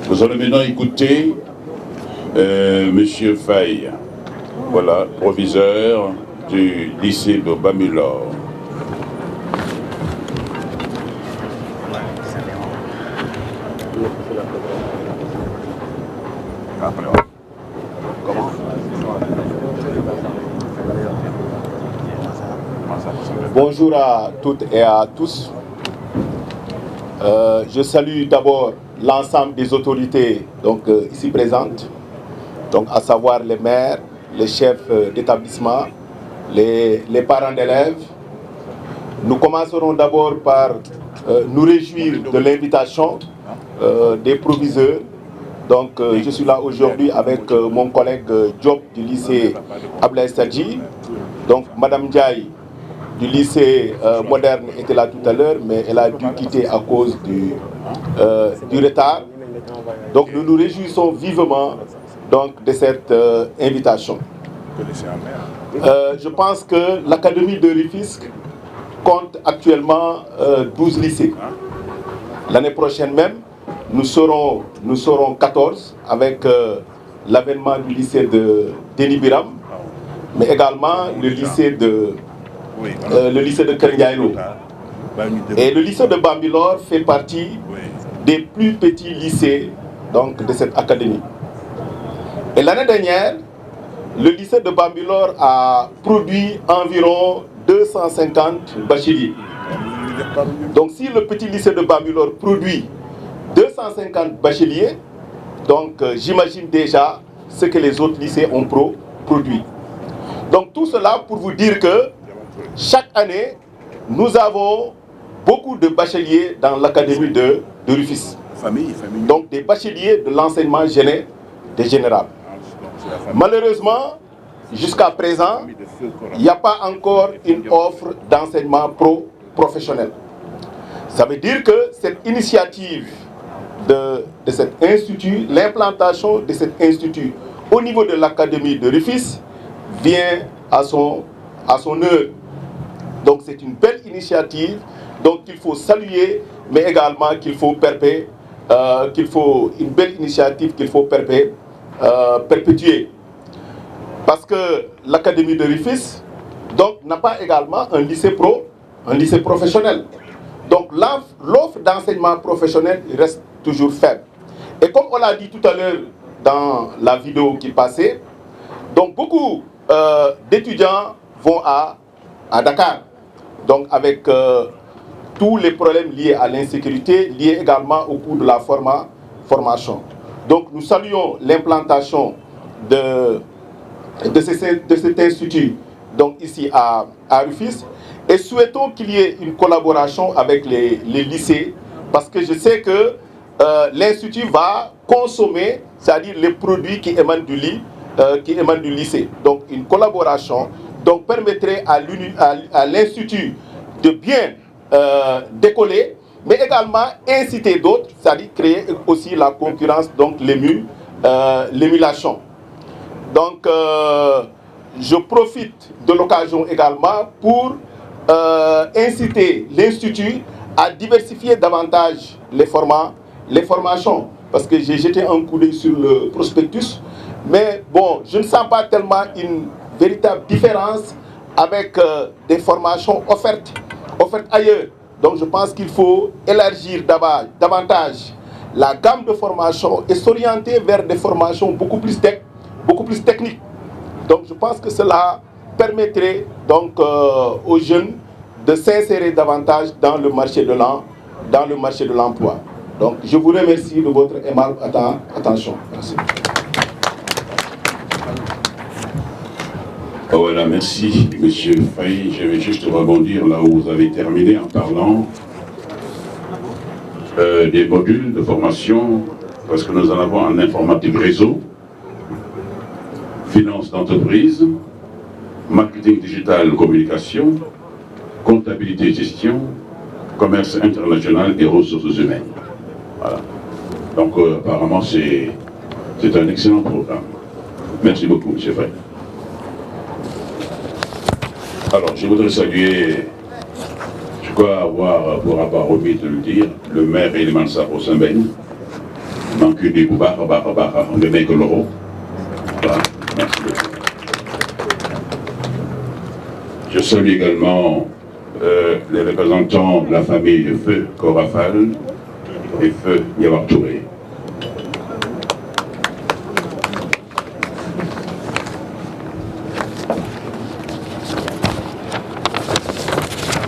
Nous allons maintenant écouter Monsieur Faye, voilà, proviseur du lycée de Bambilor. Bonjour à toutes et à tous. Je salue d'abord l'ensemble des autorités ici présentes, à savoir les maires, les chefs d'établissement, les parents d'élèves. Nous commencerons d'abord par nous réjouir de l'invitation des proviseurs. Je suis là aujourd'hui avec mon collègue Diop du lycée Ablaye Sadji. Madame Ndiaye du lycée moderne était là tout à l'heure, mais elle a dû quitter à cause du retard. Nous nous réjouissons vivement de cette invitation. Je pense que l'académie de Rufisque compte actuellement 12 lycées. L'année prochaine même, nous serons 14 avec l'avènement du lycée de Denis Biram, mais également le lycée de Kernyaïlo. Et le lycée de Bambilor fait partie des plus petits lycées de cette académie. Et l'année dernière, le lycée de Bambilor a produit environ 250 bacheliers. Si le petit lycée de Bambilor produit 250 bacheliers, j'imagine déjà ce que les autres lycées ont produit. Tout cela pour vous dire que chaque année, nous avons beaucoup de bacheliers dans l'académie de Rufisque. Des bacheliers de l'enseignement général. Malheureusement, jusqu'à présent, il n'y a pas encore une offre d'enseignement professionnel. Ça veut dire que cette initiative de cet institut, l'implantation de cet institut au niveau de l'académie de Rufisque vient à son heure. Donc c'est une belle initiative, donc qu'il faut saluer, mais également qu'il faut une belle initiative qu'il faut perpétuer. Parce que l'académie de Rufisque donc n'a pas également un lycée professionnel. Donc l'offre d'enseignement professionnel reste toujours faible. Et comme on l'a dit tout à l'heure dans la vidéo qui passait, donc beaucoup d'étudiants vont à Dakar, donc avec tous les problèmes liés à l'insécurité, liés également au coût de la formation. Donc nous saluons l'implantation de cet institut donc ici à Rufisque et souhaitons qu'il y ait une collaboration avec les lycées parce que je sais que l'institut va consommer, c'est-à-dire les produits qui émanent du lycée. Donc une collaboration donc, permettrait à l'institut de bien décoller, mais également inciter d'autres, c'est-à-dire créer aussi la concurrence, donc l'émulation. Donc je profite de l'occasion également pour inciter l'Institut à diversifier davantage les formations. Parce que j'ai jeté un coup d'œil sur le prospectus. Mais bon, je ne sens pas tellement une véritable différence avec des formations offertes ailleurs. Donc je pense qu'il faut élargir davantage la gamme de formations et s'orienter vers des formations beaucoup plus techniques. Donc je pense que cela permettrait donc aux jeunes de s'insérer davantage dans le marché de l'emploi. Donc je vous remercie de votre aimable attention. Merci. Voilà, merci Monsieur Faye. Je vais juste rebondir là où vous avez terminé en parlant des modules de formation, parce que nous en avons en informatique réseau, finance d'entreprise, marketing digital communication, comptabilité et gestion, commerce international et ressources humaines. Voilà. Donc apparemment c'est un excellent programme. Merci beaucoup, M. Faye. Alors je voudrais saluer, je crois avoir pour avoir omis de le dire, le maire Eliman Saro Sambène, Mankudi Boubar, le Négoloro. Voilà. Merci beaucoup. Je salue également les représentants de la famille de Feu Korafal et Feu Yawar Touré.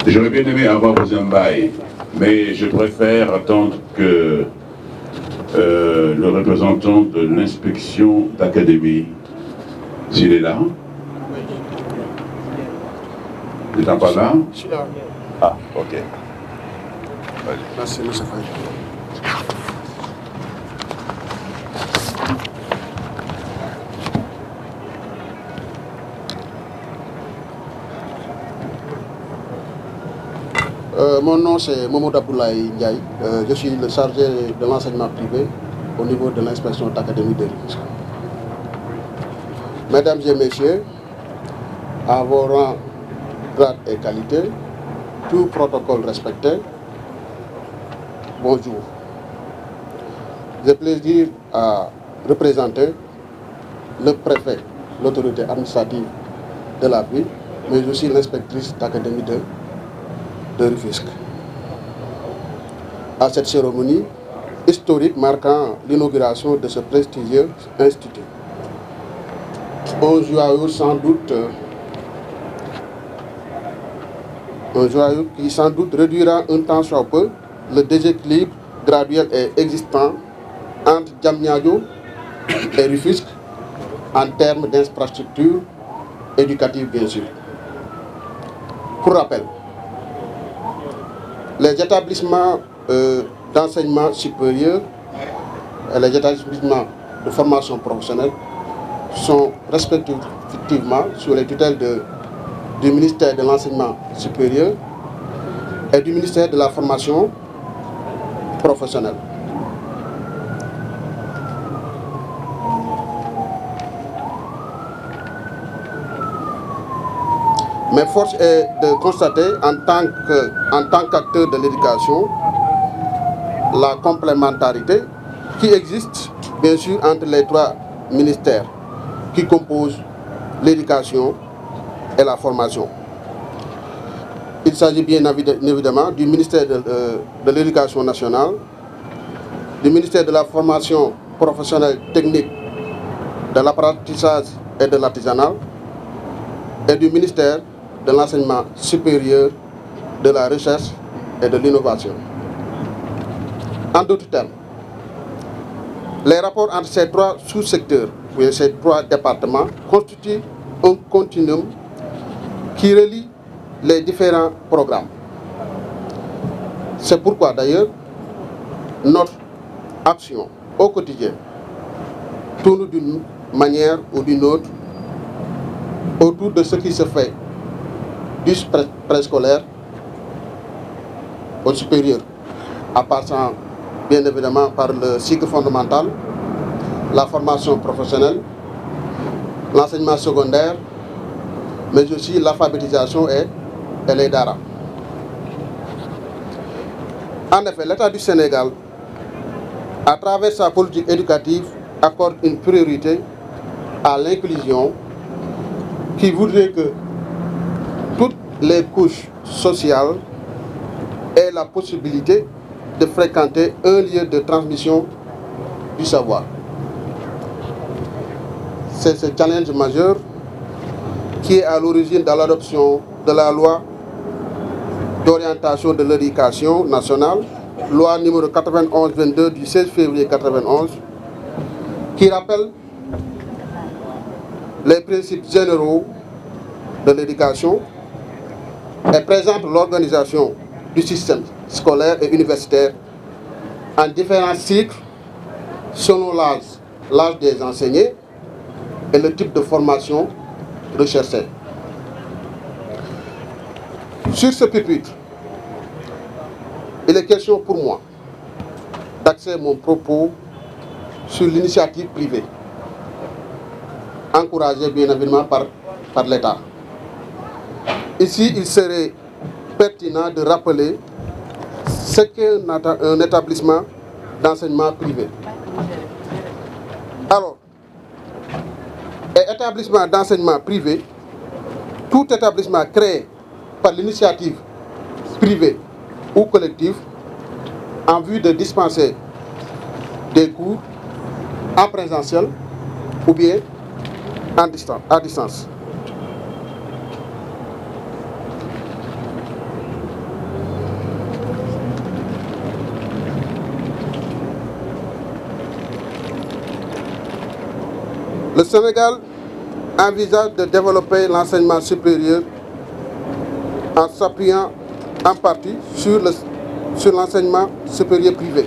J'aurais bien aimé avoir vos ambailles, mais je préfère attendre que le représentant de l'inspection d'académie, s'il est là. Il n'est pas là? Je suis là. Ah, ok. Merci, M. Faye. Mon nom c'est Momo Abdoulaye Ndiaye. Je suis le chargé de l'enseignement privé au niveau de l'inspection d'académie de Rufisque. Mesdames et messieurs, à vos rangs, grades et qualités, tout protocole respecté, bonjour. J'ai plaisir à représenter le préfet, l'autorité administrative de la ville, mais aussi l'inspectrice d'académie de Rufisque. À cette cérémonie historique marquant l'inauguration de ce prestigieux institut. Un joyau qui sans doute réduira un tant soit peu le déséquilibre graduel et existant entre Diamniadio et Rufisque en termes d'infrastructures éducatives bien sûr. Pour rappel, les établissements d'enseignement supérieur et les établissements de formation professionnelle sont respectivement sous les tutelles du ministère de l'enseignement supérieur et du ministère de la formation professionnelle. Mais force est de constater en tant qu'acteur de l'éducation la complémentarité qui existe bien sûr entre les trois ministères qui composent l'éducation et la formation. Il s'agit bien évidemment du ministère de l'Éducation nationale, du ministère de la formation professionnelle technique, de l'apprentissage et de l'artisanat, et du ministère de l'enseignement supérieur, de la recherche et de l'innovation. En d'autres termes, les rapports entre ces trois sous-secteurs, ou ces trois départements, constituent un continuum qui relie les différents programmes. C'est pourquoi d'ailleurs notre action au quotidien tourne d'une manière ou d'une autre autour de ce qui se fait du préscolaire au supérieur, en passant bien évidemment par le cycle fondamental, la formation professionnelle, l'enseignement secondaire, mais aussi l'alphabétisation et les daara. En effet, l'État du Sénégal, à travers sa politique éducative, accorde une priorité à l'inclusion qui voudrait que toutes les couches sociales aient la possibilité de fréquenter un lieu de transmission du savoir. C'est ce challenge majeur qui est à l'origine de l'adoption de la loi d'orientation de l'éducation nationale, loi numéro 91-22 du 16 février 91, qui rappelle les principes généraux de l'éducation et présente l'organisation du système scolaire et universitaire en différents cycles selon l'âge des enseignants et le type de formation recherchée. Sur ce pupitre, il est question pour moi d'axer mon propos sur l'initiative privée, encouragée bien évidemment par l'État. Ici, il serait pertinent de rappeler ce qu'est un établissement d'enseignement privé. Alors, établissement d'enseignement privé, tout établissement créé par l'initiative privée ou collective en vue de dispenser des cours en présentiel ou bien à distance. Le Sénégal envisage de développer l'enseignement supérieur en s'appuyant en partie sur l'enseignement supérieur privé.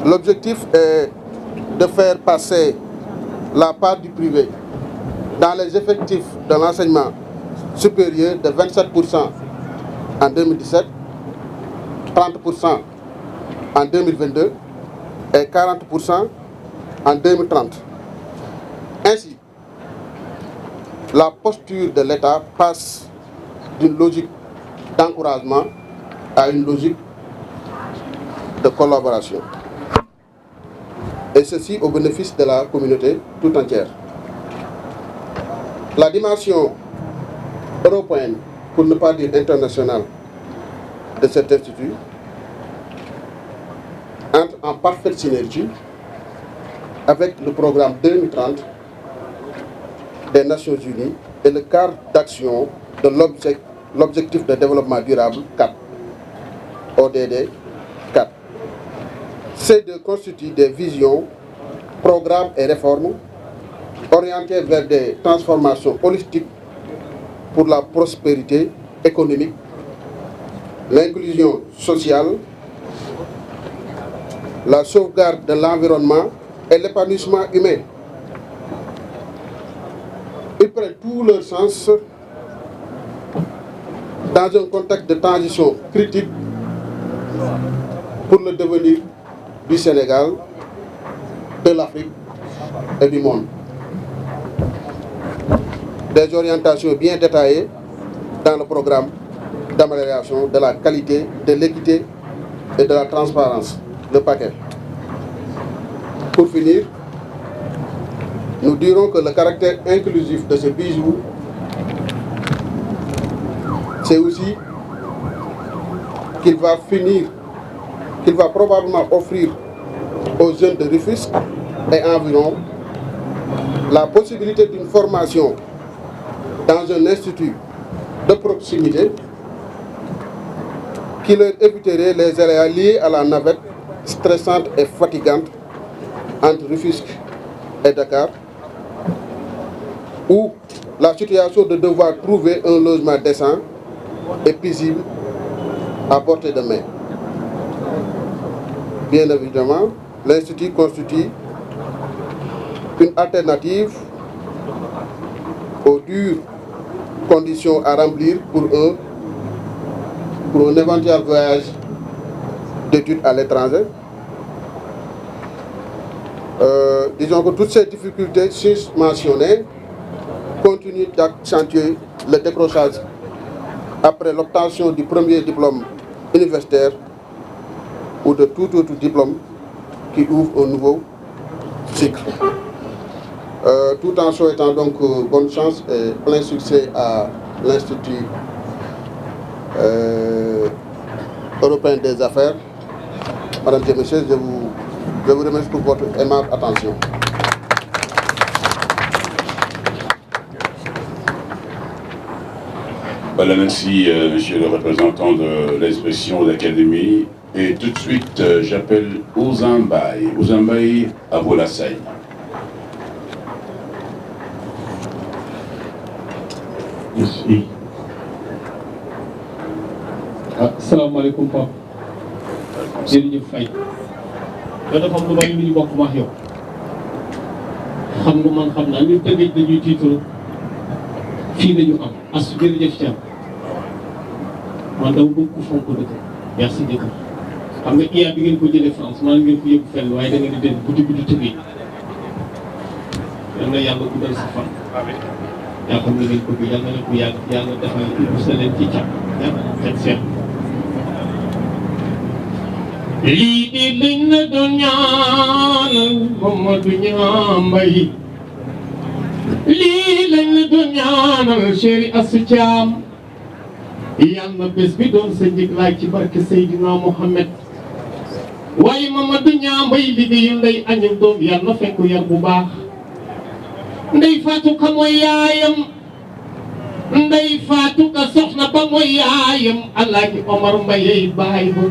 L'objectif est de faire passer la part du privé dans les effectifs de l'enseignement supérieur de 27% en 2017, 30% en 2022 et 40% en 2030. Ainsi, la posture de l'État passe d'une logique d'encouragement à une logique de collaboration. Et ceci au bénéfice de la communauté tout entière. La dimension européenne, pour ne pas dire internationale, de cet institut entre en parfaite synergie avec le programme 2030 des Nations Unies et le cadre d'action de l'objectif de développement durable 4, ODD 4. Ces deux constituent des visions, programmes et réformes orientés vers des transformations holistiques pour la prospérité économique, l'inclusion sociale, la sauvegarde de l'environnement et l'épanouissement humain. Ils prennent tout leur sens dans un contexte de transition critique pour le devenir du Sénégal, de l'Afrique et du monde. des orientations bien détaillées dans le programme d'amélioration de la qualité, de l'équité et de la transparence, le paquet. Pour finir, nous dirons que le caractère inclusif de ce bijou, c'est aussi qu'il va probablement offrir aux jeunes de Rufisque et environ la possibilité d'une formation dans un institut de proximité qui leur éviterait les aléas liés à la navette stressante et fatigante entre Rufisque et Dakar, où la situation de devoir trouver un logement décent et paisible à portée de main. Bien évidemment, l'Institut constitue une alternative aux dures conditions à remplir pour un éventuel voyage d'études à l'étranger. Disons que toutes ces difficultés mentionnées continuent d'accentuer le décrochage après l'obtention du premier diplôme universitaire ou de tout autre diplôme qui ouvre un nouveau cycle. Tout en souhaitant donc bonne chance et plein succès à l'Institut européen des affaires. Madame et messieurs, je vous remercie pour votre aimable attention. Voilà, merci, monsieur le représentant de l'expression d'Académie. Et tout de suite, j'appelle Ouzambaye. Ouzambaye Aboulassay. Merci. Asalaamaaleykum Pape. jërëjëf Faye. yow dafa am lu bari lu ñu bokk wax yow. xam nga man xam naa ñun Tëngéej dañuy tiital fii la ñu am as jërëjëf Thiam. man dama bëgg ku fonk dëkk. merci jëkkër. xam nga IA bi ngeen ko jëlee France maa ngeen ko yóbbu fenn waaye da ngeen di dégg guddi guddi Tëngéej. yal na yàlla guddal sa fan. yaa xam ne ngeen bëgg yal na leen ko yàlla defal sa leen ci càmm. yàlla xet seet. lii di liñ la doon ñaanal Mamadou Niambay. lii lañ la doon ñaanal chéri Assou Thiam. yal na bés bi doon sa njëglaay ci barke Seydina Mohamed. waaye Mamadou Niambay liggéeyu ndey añu doom yal na fekk yar bu baax. ndey Fatou ka mooy yaayam. ndey Fatou ka soxna ba mooy yaayam. Alaaji Omar Mbaye baay ba.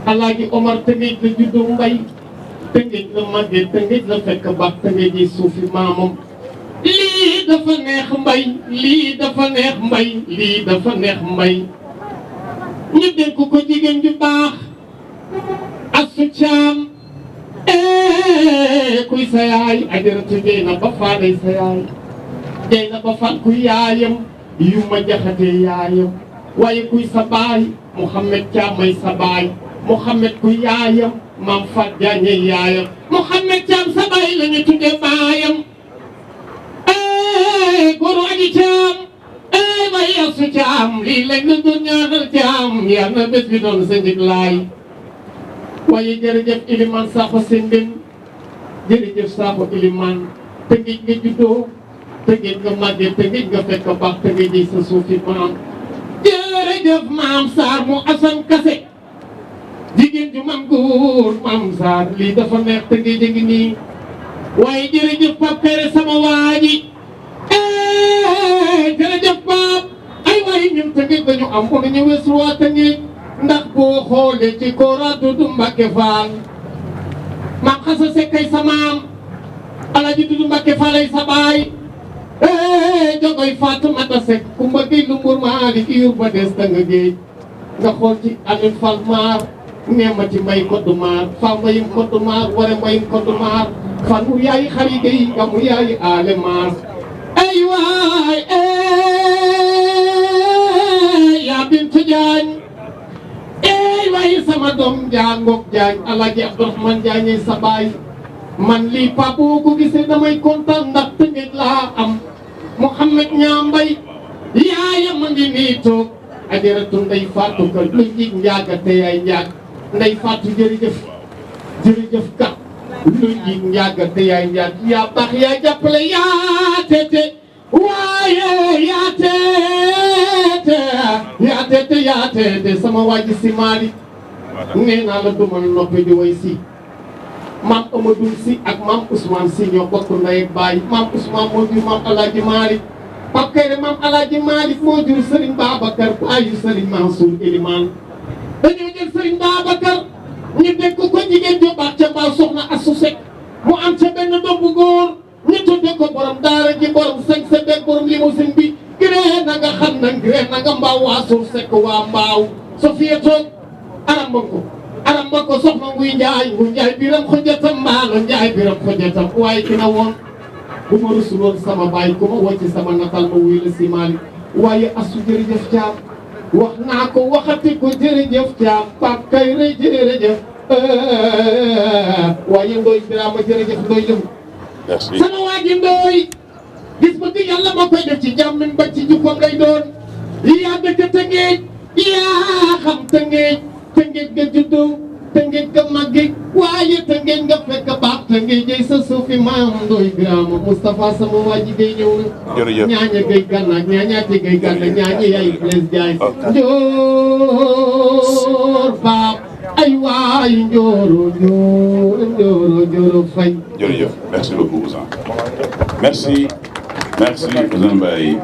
Alaaji Omar Tëngéej la juddoo Mbay. Tëngéej la màggee Tëngéej la fekk baax Tëngéej yi suufi maamam. lii dafa neex Mbay lii dafa neex Mbay lii dafa neex Mbay. ñu dénk ko jigéen ju baax. Assou Thiam. kuy sa yaay Ajaratu Jeynaba Faal sa yaay. Jeynaba Faal kuy yaayam. yu ma jaxatee yaayam. waaye kuy sa baay Mouhamed Thiam may sa baay. Mouhamed kuy yaayam. Maam Faat Jaañe yaayam. Mouhamed Thiam sa baay la ñu tuddee baayam. góoru Aji Thiam. waaye Assou Thiam lii lañ la doon ñaanal Thiam yal na bés bi doon sa njëglaay. waaye jërëjëf Iliman Sakho Sembène jërëjëf Sakho Iliman Tëngéej nga juddoo Tëngéej nga màggee Tëngéej nga fekk baax Tëngéej yi sa suufi maam. jërëjëf Maam Sarr mu Assane Kassé jigéen ju man góor Maam Sarr lii dafa neex Tëngéej a ngi nii. waaye jërëjëf Pape Kéré sama waa ji. jërëjëf Pape ay waaye ñun Tëngéej dañu am ko dañu weesu waa Tëngéej. ndax boo xoolee ci Kora Dudu Mbacke Fall. maam Xasa Sekkay sa maam. Alaaji Dudu Mbacke Fall ay sa baay. jogoy Faatumata Sekk Kumba Géej lu mbur maali iur ba des ta nga géej. nga xool ci Alioune Fall maar. neema ci Mbay Koddu maar. Fa Mbayim Koddu maar ware Mbayim Koddu maar. fan mu yaayi xari géey nga mu yaayi aale maar. ay waay yaa Bintu Jaañ. waaye sama doom Njangok Jaañ Alaaji Abdourahmane Jaañ sa baay. man lii Pape boo ko gisee damay kontaan ndax Tëngéej laa am. Mouhamed Ñambay yaayam a ngi nii toog ajaratu Ndey Faatu Ka lu njig njaaga te yaay njaag Ndey Faatu jërëjëf jërëjëf ka lu njig njaaga te yaay njaag yaa baax yaa jàppale yaa teete waaye yaa teete sama waaji si Malick nee naa la duma noppi di way si maam Amadou si ak maam Ousmane si ñoo bokk ndey baay maam Ousmane moo jur maam Alaaji Malick Pape Kayre maam Alaaji Malick moo jur Serigne Babacar baayu Serigne Mansour Elimane dañoo jël Serigne Babacar ñu dégg ko jigéen jo baax ca mbaaw soxna Assou Seck mu am ca benn doom bu góor ñu tudde ko borom daara ji borom sañ sa beeg borom limousine bi giree na nga xam na giree na nga mbaaw waa Sour Seck waa mbaaw Sofia toog aramba ko soxna nguy njaay biram xojjatam mbaalo njaay biram xojjatam waaye ki na woon bu ma rusuloon sama baay ku ma wocci sama natal ma wuy la si Malick waaye Astou jërëjëf Thiam wax naa ko waxati ko jërëjëf Thiam Pape Kayre jërëjëf waaye Ndoye Birama jërëjëf Ndoye lëm sama waa ji Ndoye gis ba di yàlla ma koy def ci jàmmin ba ci jukkoom lay doon yaa dëkk Tëngéej yaa xam Tëngéej nga juddoo Tëngéej nga màgge waaye Tëngéej nga fekk baax Tëngéej jëy sa suufi maam Ndoye Birama Moustapha sama waa ji gay ñëw na jërëjëf ñaaña gay gànna ñaañaati gay gànna ñaañi yaay Blaise Diagne njoor baab ay waay njooro fay jërëjëf merci beaucoup Ouzin merci Ouzin Mbaye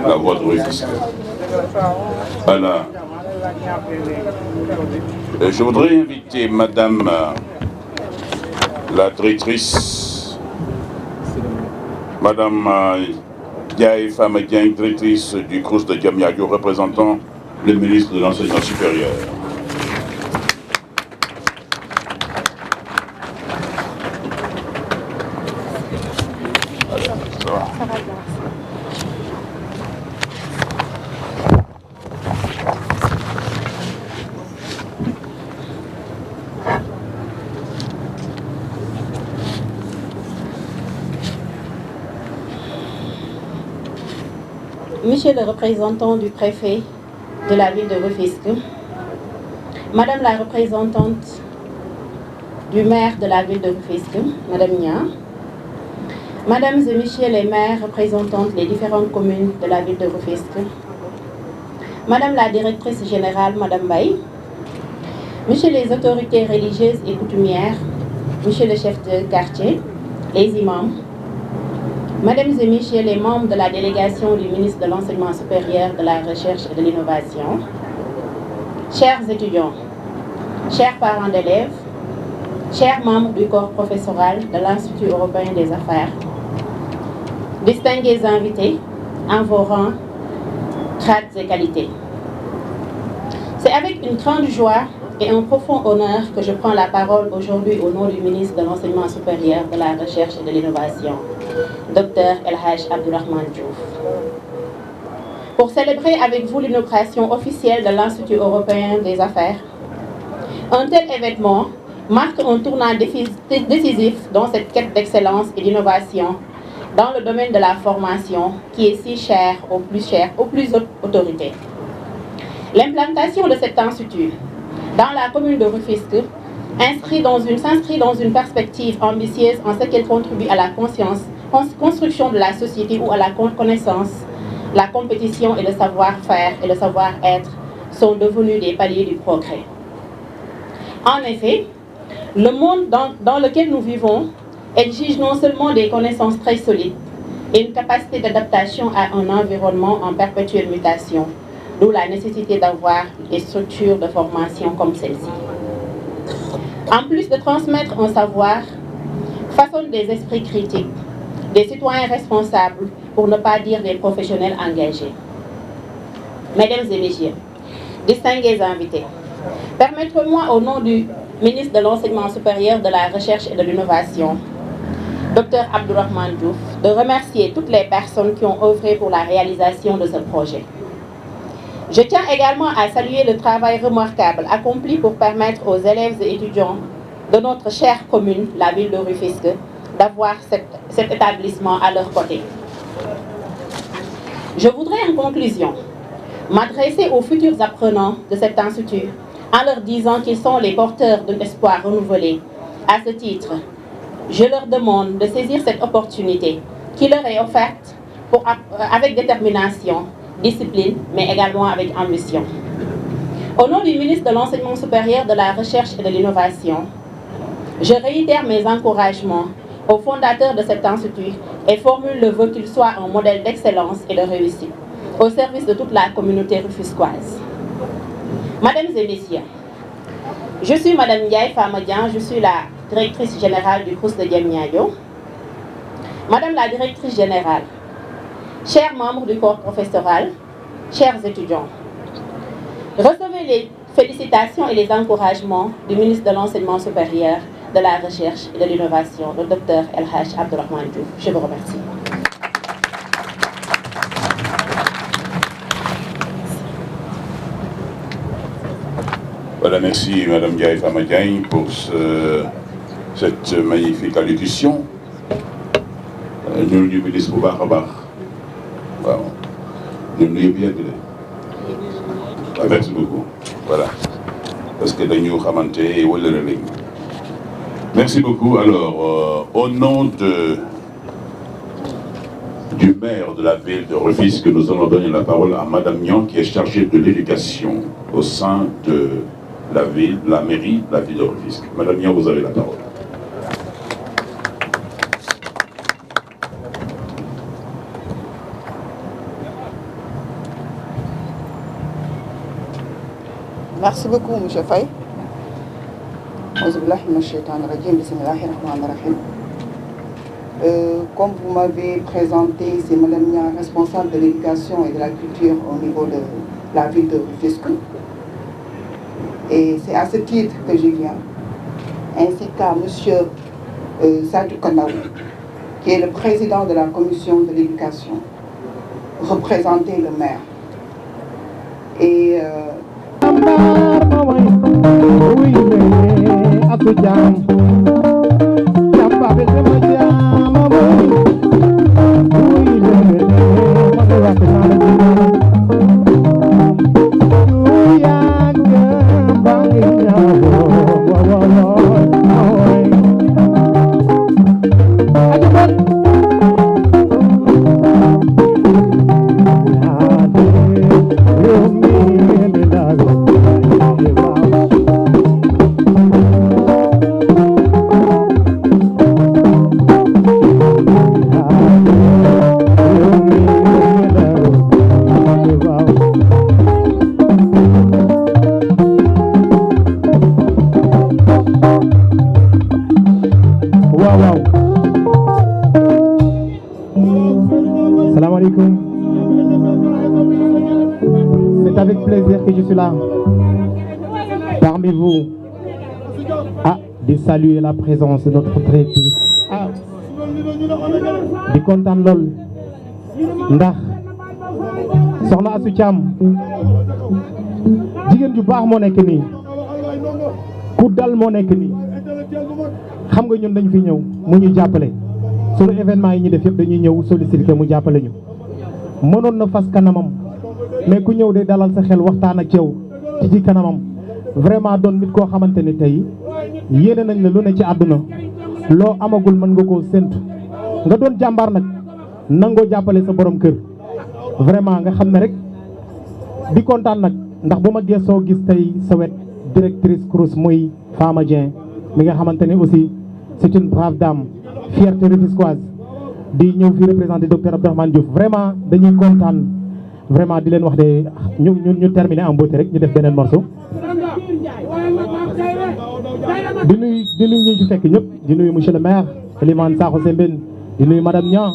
la voix de Rufisque. Voilà. Je voudrais inviter Madame la directrice, Madame Diaye Fama Dieng, directrice du CROUS de Diamniadio, représentant le ministre de l'Enseignement supérieur. Monsieur le représentant du préfet de la ville de Rufisque, Madame la représentante du maire de la ville de Rufisque, Madame Nia, Mesdames et Messieurs les maires représentant les différentes communes de la ville de Rufisque, Madame la directrice générale, Madame Baye, Messieurs les autorités religieuses et coutumières, Monsieur le chef de quartier, les imams, Mesdames et Messieurs les membres de la délégation du ministre de l'Enseignement supérieur, de la Recherche et de l'Innovation, chers étudiants, chers parents d'élèves, chers membres du corps professoral de l'Institut européen des affaires, distingués invités en vos rangs, grades et qualités. C'est avec une grande joie et un profond honneur que je prends la parole aujourd'hui au nom du ministre de l'Enseignement supérieur, de la Recherche et de l'Innovation, Dr El Hadj Abdourahmane Diouf, pour célébrer avec vous l'inauguration officielle de l'Institut européen des affaires. Un tel événement marque un tournant décisif dans cette quête d'excellence et d'innovation dans le domaine de la formation qui est si cher aux plus hautes autorités. L'implantation de cet institut dans la commune de Rufisque s'inscrit dans une perspective ambitieuse en ce qu'elle contribue à la construction de la société où à la connaissance, la compétition et le savoir-faire et le savoir-être sont devenus des paliers du progrès. En effet, le monde dans lequel nous vivons exige non seulement des connaissances très solides et une capacité d'adaptation à un environnement en perpétuelle mutation, d'où la nécessité d'avoir des structures de formation comme celle-ci. En plus de transmettre un savoir, façonne des esprits critiques, des citoyens responsables, pour ne pas dire des professionnels engagés. Mesdames et messieurs, distingués invités, permettez-moi au nom du ministre de l'Enseignement supérieur, de la Recherche et de l'Innovation, Dr Abdourahmane Diouf, de remercier toutes les personnes qui ont œuvré pour la réalisation de ce projet. Je tiens également à saluer le travail remarquable accompli pour permettre aux élèves et étudiants de notre chère commune, la ville de Rufisque, d'avoir cet établissement à leur côté. Je voudrais en conclusion m'adresser aux futurs apprenants de cet institut en leur disant qu'ils sont les porteurs d'un espoir renouvelé. À ce titre, je leur demande de saisir cette opportunité qui leur est offerte avec détermination, discipline, mais également avec ambition. Au nom du ministre de l'Enseignement supérieur, de la Recherche et de l'Innovation, je réitère mes encouragements aux fondateurs de cet institut et formule le vœu qu'il soit un modèle d'excellence et de réussite au service de toute la communauté rufisquoise. Mesdames et messieurs, je suis Madame Ndiaye Famadian, je suis la directrice générale du CROUS de Diamniadio. Madame la directrice générale, chers membres du corps professoral, chers étudiants, recevez les félicitations et les encouragements du ministre de l'Enseignement supérieur, de la Recherche et de l'Innovation, le Dr El Hadj Abdourahmane Diouf. Je vous remercie. Voilà, merci Madame Ndiaye Famadian pour cette magnifique allocution. Nous nous ministre bu baax a baax waaw ñun ñëpp yegg de waaw merci beaucoup voilà parce que dañu xamante wëllëre lañ. Merci beaucoup. Alors, au nom du maire de la ville de Rufisque, nous allons donner la parole à Madame Niang, qui est chargée de l'éducation au sein de la ville, la mairie de la ville de Rufisque. Madame Niang, vous avez la parole. Merci beaucoup, M. Faye. Comme vous m'avez présenté, c'est Mme Nia, responsable de l'éducation et de la culture au niveau de la ville de Rufisque. Et c'est à ce titre que je viens, ainsi qu'à M. Sadou Kanaou, qui est le président de la commission de l'éducation, représenter le maire. Et c'est avec plaisir que je suis là parmi vous de saluer la présence de notre directrice di kontaan lool ndax soxna Astou Thiam jigéen ju baax moo nekk nii ku dal moo nekk nii xam nga ñun dañu fi ñëw mu ñu jàppale sunu événement yi ñu def yëpp dañuy ñëw solliciter mu jàppale ñu mënoon na fas kanamam mais ku ñëw de dalal sa xel waxtaan ak yow ci kanamam vraiment doon nit koo xamante ni tey yéene nañ la lu ne ci àdduna loo amagul mën nga koo séntu nga doon jàmbaar nag nangoo jàppale sa borom kër vraiment nga xam ne rek di kontaan nag ndax bu ma gëstoo gis tey sa wet directrice CROUS muy Fama Dieng mi nga xamante ne aussi c'est une brave dame fierté rufisquoise di ñëw fi représenter docteur Abdourahmane Diouf vraiment dañuy kontaan vraiment di leen wax de ñu terminer en beauté rek ñu def beneen morceau di nuyu ñu ci fekk ñëpp di nuyu monsieur le maire Elimane Sakho Sembène di nuyu madame Niang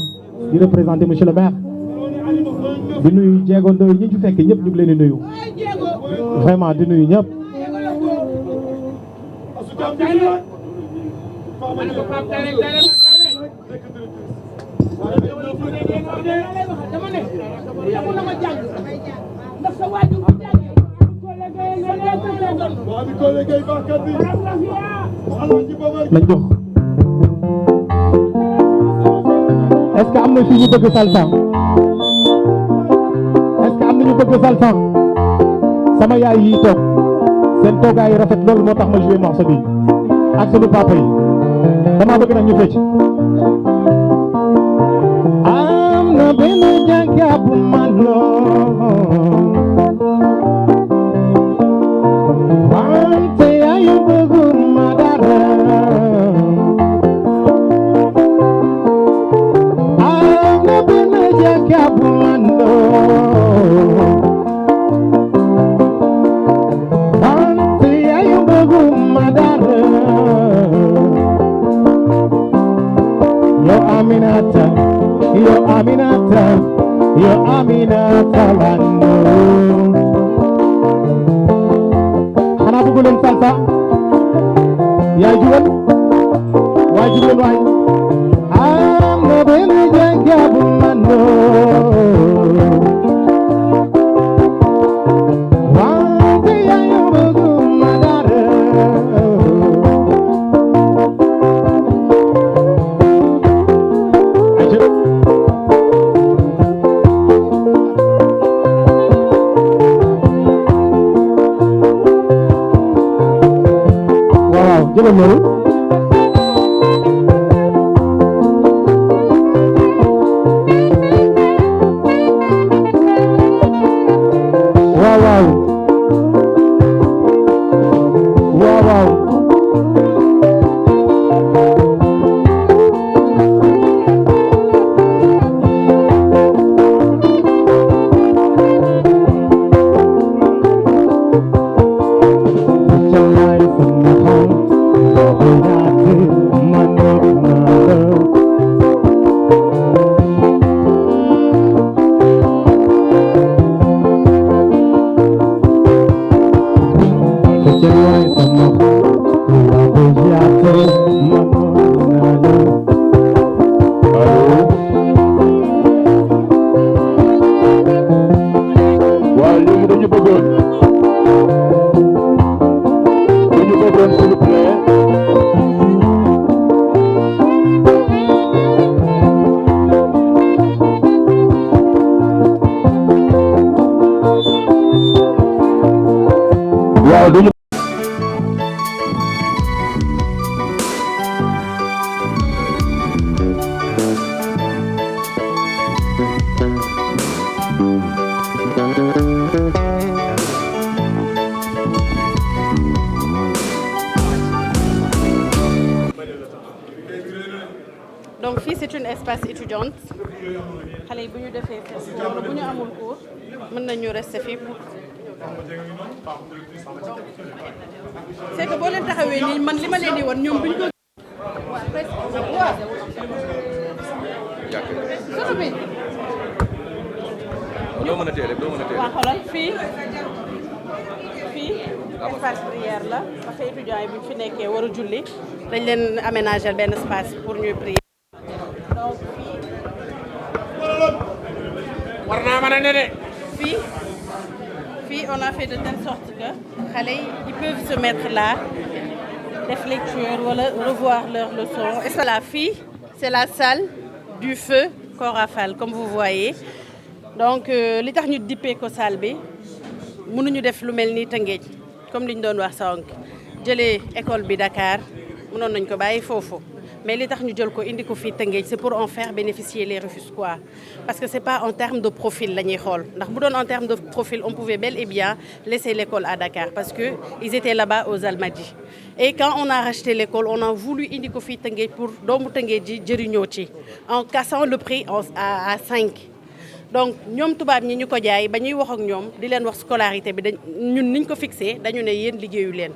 di représenter monsieur le maire di nuyu Diego Ndoye ñi ci fekk ñëpp ñu ngi leen di nuyu vraiment di nuyu ñëpp nañ jox est-ce que am na fii ñu bëgg salsa est-ce que am na ñu bëgg salsa sama yaay yi toog seen toogaay yi rafet loolu moo tax ma joué morceau bi ak sunu papa yi dama bëgg nag ñu fecc am na benn jànka bu man lool wante yaayu bëggu ma dara am na benn jànka bu man lool wante yaayu bëggu ma dara yo Aminata yo Aminata lando xanaa bëggu leen salsa yaay jugal waay jugal waay am na benn jànka bu mando wante yaayu bëggu ma dara jëlal loolu waaw waaw waaw waaw donc fii c'est une espace étudiante xale yi bu ñu defee seen cours bu ñu amul cours mën nañu rester fii pour c'est que boo leen taxawee nii man li ma leen di wan ñoom duñ ko soto bi doo mën a téye doo mën a téye waa xoolal fii espace prière la parce que étudiants yi bu ñu fi nekkee war a julli dañ leen aménager benn espace pour ñuy prier donc war naa mën a ne de fii on a fait de telle sorte que xale yi ils peuvent se mettre là def lecture wala revoir leurs leçons et cela fii c'est la salle du feu Korafal comme vous voyez donc li tax ñu dippee ko salle bi mënuñu def lu mel ni Tëngéej comme li ñu doon wax sànq jëlee école bi Dakar mënoon nañ ko bàyyi foofu mais li tax ñu jël ko indi ko fii Tëngéej c'est pour en faire bénéficier les Rufisquois parce que c'est pas en termes de profil la ñuy xool ndax bu doon en termes de profil on pouvait bel et bien laisser l'école à Dakar parce que ils étaient là-bas aux Almadies et quand on a racheté l'école on a voulu indi ko fii Tëngéej pour doomu Tëngéej ji jëriñoo ci en cassant le prix à 5 donc ñoom tubaab ñi ñu ko jaay ba ñuy wax ak ñoom di leen wax scolarité bi dañ ñun niñ ko fixé dañu ne yéen liggéeyu leen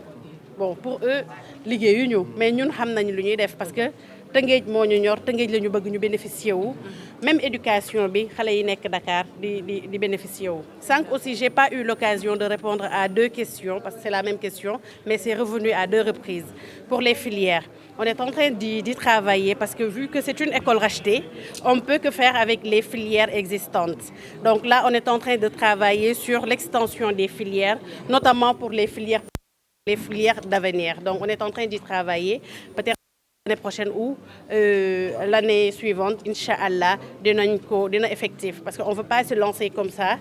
bon pour eux liggéeyu ñu mais ñun xam nañu lu ñuy def parce que Tëngéej moo ñu ñor Tëngéej la ñu bëgg ñu bénéficier wu même éducation bi xale yi nekk Dakar di bénéficier wu. Sànq aussi j'ai pas eu l'occasion de répondre à 2 questions parce que c'est la même question mais c'est revenu à 2 reprises pour les filières. On est en train d'y travailler parce que vu que c'est une école rachetée, on ne peut que faire avec les filières existantes. Donc là, on est en train de travailler sur l'extension des filières, notamment pour les filières d'avenir. Donc on est en train d'y travailler. Peut-être l'année prochaine ou l'année suivante, Inch'Allah, dina effectif. Parce qu'on ne veut pas se lancer comme ça.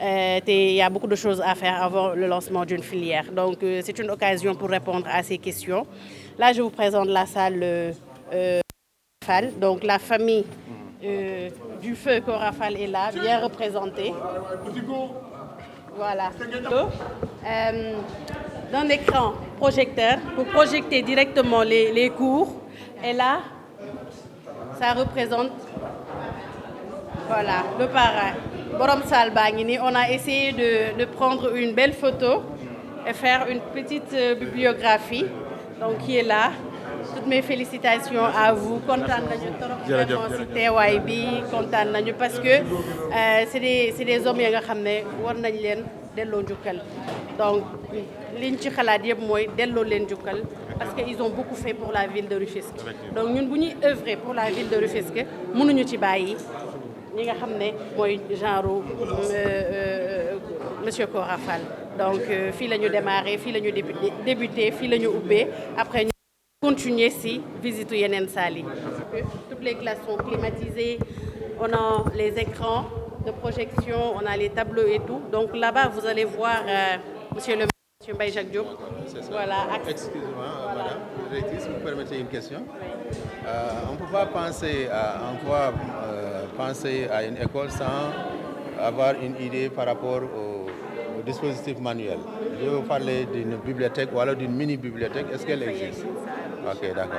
Il y a beaucoup de choses à faire avant le lancement d'une filière. Donc, c'est une occasion pour répondre à ces questions. Là, je vous présente la salle Rafale. Donc, la famille du feu Korafal est là, bien représentée. Voilà. D'un écran projecteur pour projeter directement les cours. Et là, ça représente voilà, le parrain. Borom Sal Bangini, on a essayé de prendre une belle photo et faire une petite bibliographie. Donc, qui est là. Toutes mes félicitations à vous. Kontaan nañu trop vraiment ci teewaay bi kontaan nañu parce que c'est des hommes yi nga xam ne war nañ leen delloo njukkal. Donc liñ ci xalaat yëpp mooy delloo leen njukkal parce que ils ont beaucoup fait pour la ville de Rufisque. Donc ñun bu ñuy œuvrer pour la ville de Rufisque mënuñu ci bàyyi ñi nga xam ne mooy genre monsieur Korafal. Donc fii la ñu démarré fii la ñu débuté fii la ñu ubbee après continuer si visite yeneen salle yi. Toutes les classes sont climatisées, on a les écrans de projection, on a les tableaux et tout. Donc là-bas, vous allez voir monsieur le maire, monsieur Mbaye Jacques Diop. Voilà. Excusez-moi, madame, directrice, vous permettez une question? On ne peut pas penser à une école sans avoir une idée par rapport au dispositif manuel. Je vais vous parler d'une bibliothèque ou alors d'une mini-bibliothèque. Est-ce qu'elle existe? Ok, d'accord.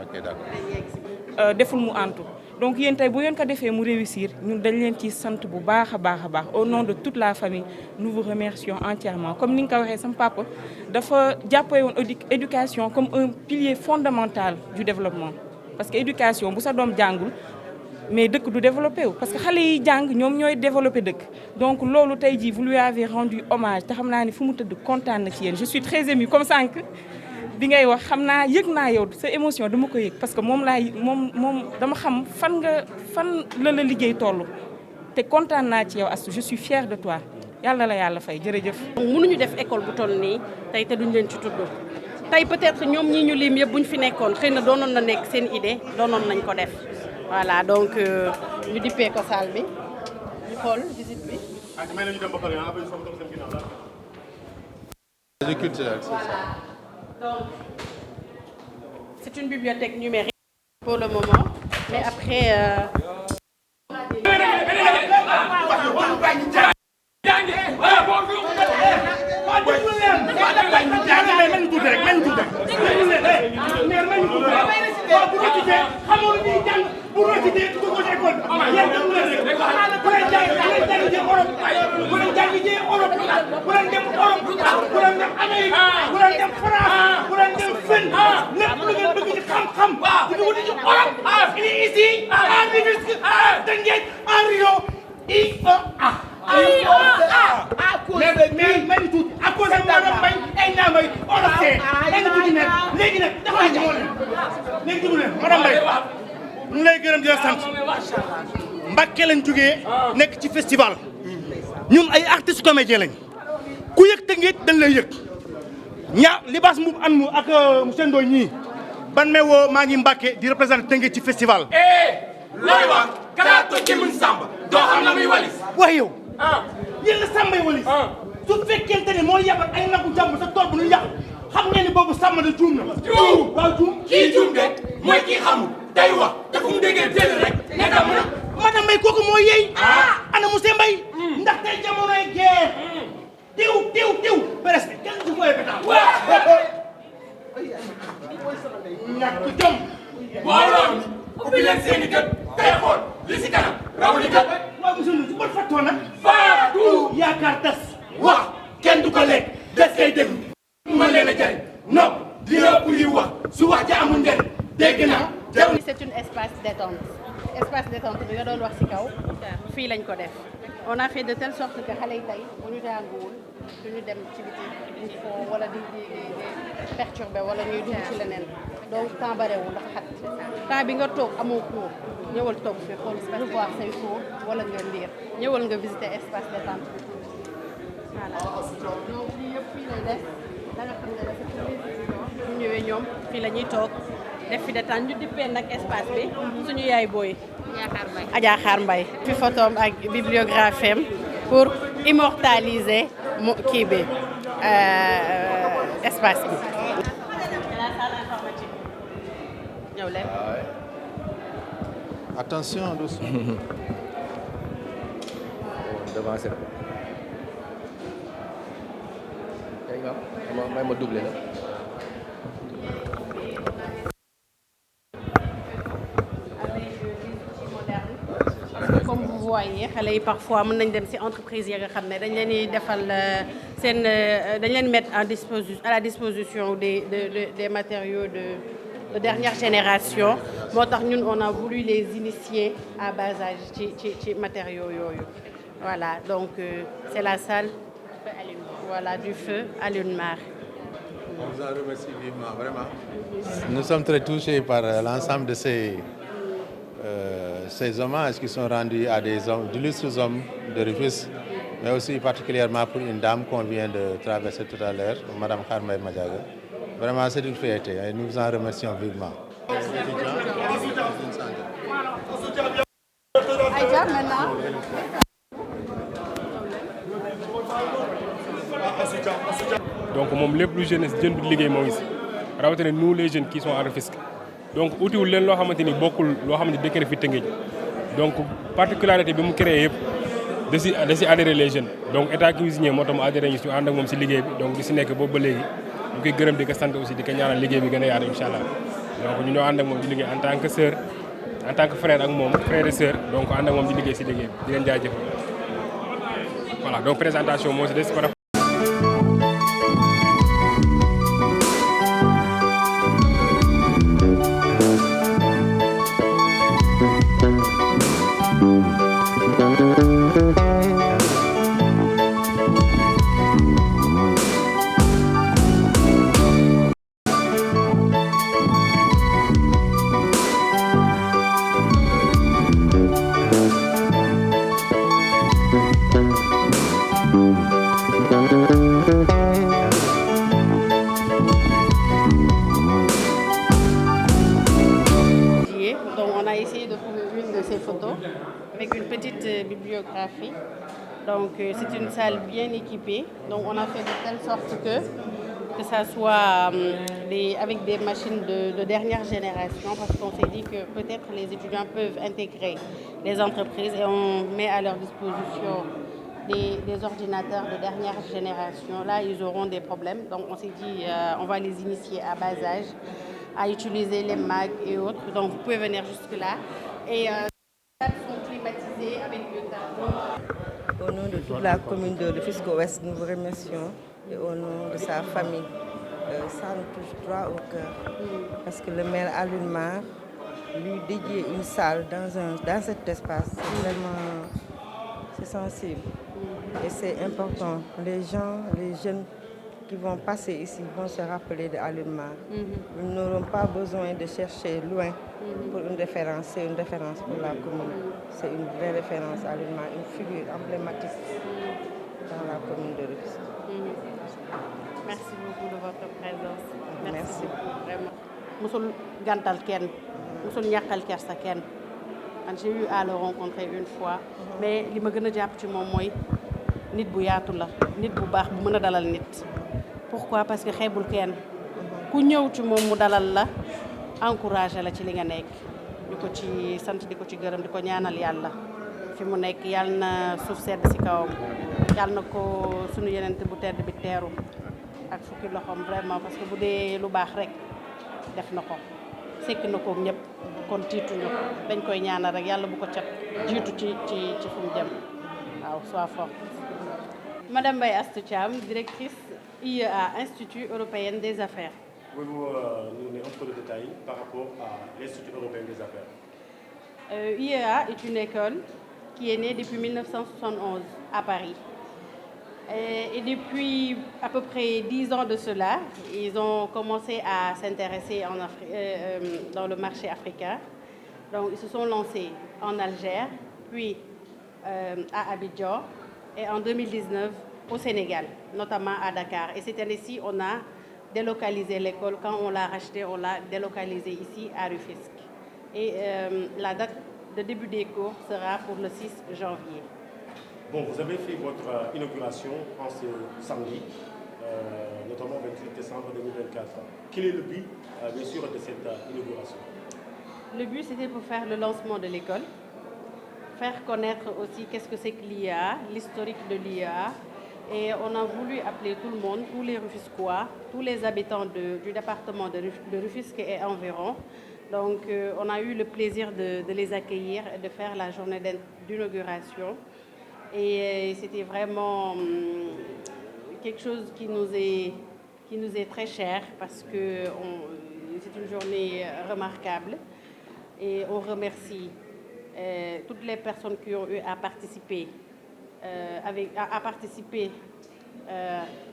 Ok, d'accord. deful mu antu donc yéen tey bu ngeen ko defee mu réussir ñun dañ leen ci sant bu baax a baax au nom de toute la famille nous vous remercions entièrement comme ni nga ko waxee sama papa dafa jàppee woon éducation comme un pilier fondamental du développement parce que éducation bu sa doom jàngul mais dëkk du développé wu parce que xale yi jàng ñoom ñooy développé dëkk donc loolu tey jii vous lui avez rendu hommage te xam naa ni fu mu tëdd kontaan na ci yéen je suis très émue comme sànq bi ngay wax xam naa yëg naa yow sa émotion dama ko yëg parce que moom dama xam fan la liggéey toll te kontaan naa ci yow Astou je suis fière de toi yàlla la yàlla fay jërëjëf. mënuñu def école bu toll nii tey te duñ leen ci tudd tey peut-être ñoom ñii ñu lim yëpp buñ fi nekkoon xëy na doonoon na nekk seen idée doonoon nañ ko def voilà donc ñu dippee ko salle bi ñu xool visite bi. Donc, c'est une bibliothèque numérique pour le moment, mais après... ñu lay gërëm di la sant Mbacké lañ jógee nekk ci festival ñun ay artistes comédiens lañ ku yëg Tëngéej dañ lay yëg libaas mu an mu ak monsieur Ndoye ñii ban may woo maa ngi Mbacké di représenter Tëngéej ci festival. looy wax kala to ci mun Samba doo xam na muy walis. waaye yow yéen la Sambay walis su fekkente ne moo yabal ay nagu jàmm sa tool bu ñu yàq xam ngeen ni boobu Samba da juum na. juum waaw juum kii juum de mooy kii xamul day wax dafa mu déggee teel rek nekk am na. madame Mbaye kooku moo yey. ana monsieur Mbaye ndax tey jamonoy guerre tiw presse bi kenn du koy bétaal. ñàkk jom. booloon ubbi leen seen i kët tey xool li si kanam rawu li kat. waaw monsieur Ndoye su ma fàttoo nag. Fatou. yaakaar tas. wax kenn du ko lekk des kay déglu. mën leen a jëriñ non li ëpp li wax su wax ja amul njëriñ dégg naa. C'est un espace détente bi nga doon wax ci kaw fii lañ ko def on a fait de telle sorte que xale yi tey bu ñu jànguwul duñu dem ci biti foo wala di perturber wala ñuy dugg ci leneen donc temps barewul dafa xat temps bi nga toog amoo cours ñëwal toog fi xool revoir say cours wala nga lire ñëwal nga visiter espace détente bi voilà donc lii yëpp fii lay def da nga xam ne dafa pour les étudiants bu ñëwee ñoom fii la ñuy toog def fi détente ñu dippee nag espace bi suñu yaay booy Adja Xaar Mbay fi photom ak bibliographie am pour immortaliser kii bi espace bi. la salle informatique ñëw leen. Attention doucement. Devant ça. May ma doublé la. Comme vous voyez xale yi parfois mën nañ dem ci entreprise yi nga xam ne dañ leen di defal seen dañ leen mettre à la disposition des matériaux de dernière génération moo tax ñun on a voulu les initier à bas âge ci matériaux yooyu voilà donc c'est la salle voilà du feu Alioune-Mar. On vous en remercie vivement, vraiment. Nous sommes très touchés par l'ensemble de ces hommages qui sont rendus à des hommes, d'illustres hommes de Rufisque, mais aussi particulièrement pour une dame qu'on vient de traverser tout à l'heure, Madame Kharmay Madiaga. Vraiment, c'est une fierté et nous vous en remercions vivement. Aïcha, maintenant. Donc moom lépp lu jeunesse jën bi liggéey moo ngi si rawatina nous les jeunes qui sont à Rufisque donc utiwul leen loo xamante ni bokkul loo xamante ni dëkk na fi Tëngéej donc particularité bi mu créé yëpp da si adhéré les jeunes donc état cuisinier moo tax mu adhéré ñu si ànd ak moom si liggéey bi donc di si nekk boobu ba léegi ñu koy gërëm di ko sant aussi di ko ñaanal liggéey bi gën a yaatu incha allah donc ñu ñoo ànd ak moom di liggéey en tant que sœur en tant que frère ak moom frère et sœur donc ànd ak moom di liggéey si liggéey bi di leen jaajëfal voilà donc présentation moo si des par Donc on a essayé de trouver une de ces photos avec une petite bibliographie. Donc c'est une salle bien équipée. Donc on a fait de telle sorte que ça soit avec des machines de dernière génération parce qu'on s'est dit que peut-être les étudiants peuvent intégrer les entreprises et on met à leur disposition des ordinateurs de dernière génération. Là, ils auront des problèmes. Donc on s'est dit on va les initier à bas âge à utiliser les Mac et autres. Donc vous pouvez venir jusque-là. Et les tables sont climatisées avec le tableau. Au nom de toute la commune de Rufisque-Ouest, nous vous remercions et au nom de sa famille. Ça nous touche droit au cœur parce que le maire Alioune-Mar lui dédier une salle dans cet espace, c'est vraiment sensible et c'est important. Les gens, les jeunes qui vont passer ici vont se rappeler de Alioune-Mar. Ils n'auront pas besoin de chercher loin pour une référence. C'est une référence pour la commune. C'est une vraie référence à Alioune-Mar, une figure emblématique dans la commune de Rufisque. Merci beaucoup de votre présence. Merci beaucoup, vraiment. Musul gantal kenn, musul ñàkkal kersa kenn. J'ai eu à le rencontrer une fois, mais li ma gën a jàpp ci moom mooy nit bu yaatu la, nit bu baax bu mën a dalal nit. Pourquoi? Parce que xeebul kenn ku ñëw ci moom mu dalal la encouragé la ci li nga nekk ñu ko ci sant di ko ci gërëm di ko ñaanal yàlla fi mu nekk yàlla na suuf sedd ci kawam yàlla na ko sunu yenente bu tedd bi teeru ak fukki loxoom vraiment parce que bu dee lu baax rek def na ko sekk na ko ñëpp kon tiituñu dañ koy ñaanal rek yàlla bu ko cat jiitu ci fu mu jëm waaw sois fort. Madame Mbaye Astou Thiam, directrice IEA, Institut européen des affaires. Pouvez-vous nous donner un peu de détails par rapport à l'Institut européen des affaires? IEA est une école qui est née depuis 1971 à Paris. Et depuis à peu près 10 ans de cela, ils ont commencé à s'intéresser dans le marché africain. Donc ils se sont lancés en Algérie, puis à Abidjan. Et en 2019, au Sénégal, notamment à Dakar. Et cette année-ci, on a délocalisé l'école. Quand on l'a racheté, on l'a délocalisé ici à Rufisque. Et la date de début des cours sera pour le 6 janvier. Bon, vous avez fait votre inauguration en ce samedi, notamment le 28 décembre 2024. Quel est le but, bien sûr, de cette inauguration? Le but, c'était pour faire le lancement de l'école, faire connaître aussi qu'est-ce que c'est que l'IA, l'historique de l'IA. Et on a voulu appeler tout le monde, tous les Rufisquois, tous les habitants du département de Rufisque et environ. Donc, on a eu le plaisir de les accueillir et de faire la journée d'inauguration. Et c'était vraiment quelque chose qui nous est très cher parce que c'est une journée remarquable. Et on remercie toutes les personnes qui ont eu à participer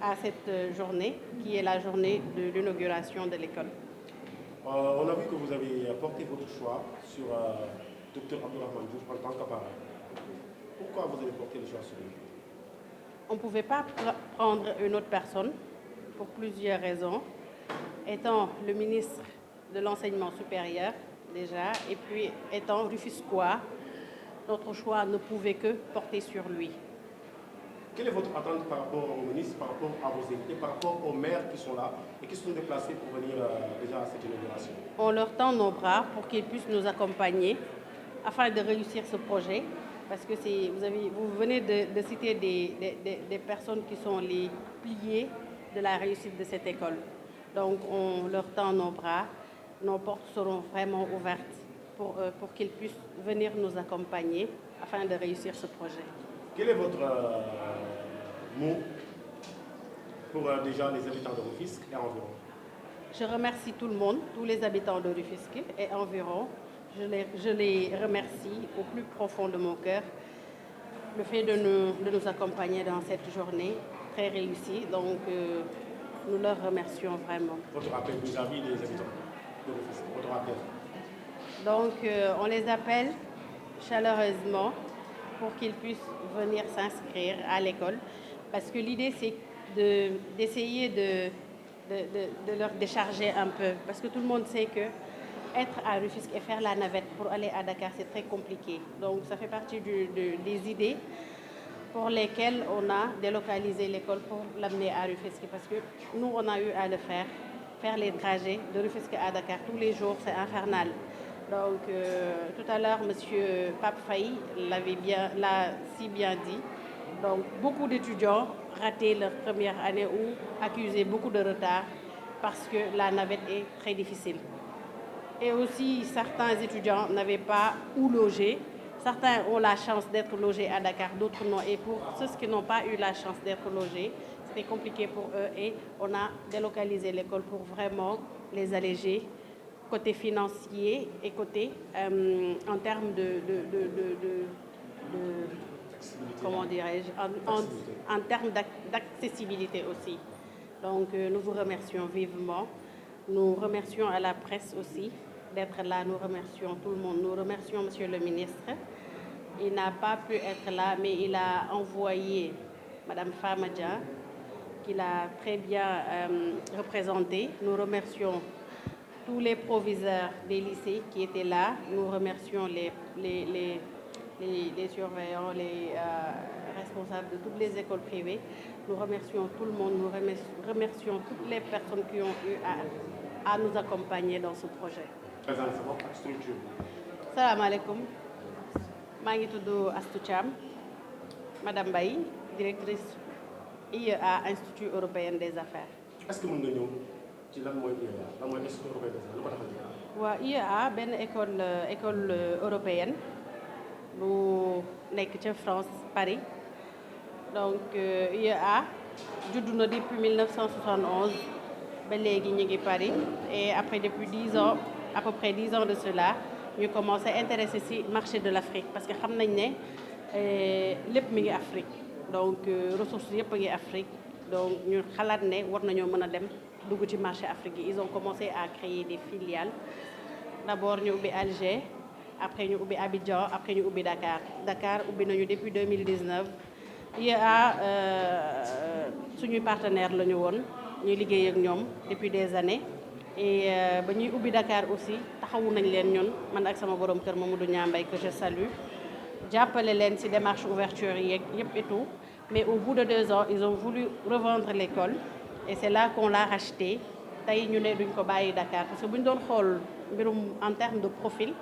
à cette journée, qui est la journée de l'inauguration de l'école. On a vu que vous avez porté votre choix sur Dr Abdourahmane Diouf en tant qu'appareil. Pourquoi vous avez porté le choix sur lui? On ne pouvait pas prendre une autre personne pour plusieurs raisons. Étant le ministre de l'enseignement supérieur déjà, et puis étant Rufisquois, notre choix ne pouvait que porter sur lui. Quelle est votre attente par rapport au ministre, par rapport à vos invités, par rapport aux maires qui sont là et qui sont déplacés pour venir déjà à cette inauguration? On leur tend nos bras pour qu'ils puissent nous accompagner afin de réussir ce projet. Parce que vous venez de citer des personnes qui sont les piliers de la réussite de cette école. Donc on leur tend nos bras, nos portes seront vraiment ouvertes pour qu'ils puissent venir nous accompagner afin de réussir ce projet. Quel est votre mot pour déjà les habitants de Rufisque et environ? Je remercie tout le monde, tous les habitants de Rufisque et environ. Je les remercie au plus profond de mon cœur, le fait de nous accompagner dans cette journée très réussie. Donc, nous leur remercions vraiment. Votre appel vis-à-vis des habitants de Rufisque, votre appel? Donc, on les appelle chaleureusement pour qu'ils puissent venir s'inscrire à l'école. Parce que l'idée, c'est d'essayer de leur décharger un peu. Parce que tout le monde sait que être à Rufisque et faire la navette pour aller à Dakar, c'est très compliqué. Donc ça fait partie des idées pour lesquelles on a délocalisé l'école pour l'amener à Rufisque. Parce que nous, on a eu à le faire les trajets de Rufisque à Dakar tous les jours, c'est infernal. Donc tout à l'heure, M. Pape Faye l'a si bien dit. Donc beaucoup d'étudiants rataient leur première année ou accusaient beaucoup de retard parce que la navette est très difficile. Et aussi, certains étudiants n'avaient pas où loger. Certains ont la chance d'être logés à Dakar, d'autres non. Et pour ceux qui n'ont pas eu la chance d'être logés, c'était compliqué pour eux. Et on a délocalisé l'école pour vraiment les alléger, côté financier et côté en termes comment dirais-je, en termes d'accessibilité aussi. Donc, nous vous remercions vivement. Nous remercions à la presse aussi d'être là. Nous remercions tout le monde. Nous remercions Monsieur le ministre. Il n'a pas pu être là, mais il a envoyé Madame Famadja, qui l'a très bien représentée. Nous remercions tous les proviseurs des lycées qui étaient là. Nous remercions les surveillants, les responsables de toutes les écoles privées. Nous remercions tout le monde. Nous remercions toutes les personnes qui ont eu à nous accompagner dans ce projet. Salam alaikum. Je suis Astou Thiam, Madame Baye, directrice IEA, Institut européen des affaires. Est-ce que vous pouvez nous dire ce qu'est l'Institut européen des affaires? IEA est une école européenne bu nekk ca France, Paris. Donc IEA judd na depuis 1971 ba léegi ñu ngi Paris et après depuis 10 ans, à peu près 10 ans de cela, ñu commencé à intéresser ci marché de l'Afrique parce que xam nañ ne lépp mi ngi Afrique. Donc ressources yëpp a ngi Afrique. Donc ñu xalaat ne war nañoo mën a dem dugg ci marché Afrique yi. Ils ont commencé à créer des filiales. D'abord ñu ubbi Alger, après ñu ubbi Abidjan, après ñu ubbi Dakar. Dakar ubbi nañu depuis 2019 IEA suñuy partenaire la ñu woon ñuy liggéey ak ñoom depuis des années et ba ñuy ubbi Dakar aussi taxawu nañ leen ñun man ak sama borom kër Mamadou Niambay que je salue jàppale leen ci démarche ouverture yi yëpp et tout mais au bout de 2 ans ils ont voulu revendre l'école et c'est là qu'on l'a racheté tey ñu ne duñ ko bàyyi Dakar parce que bu ñu doon xool mbirum en termes de profil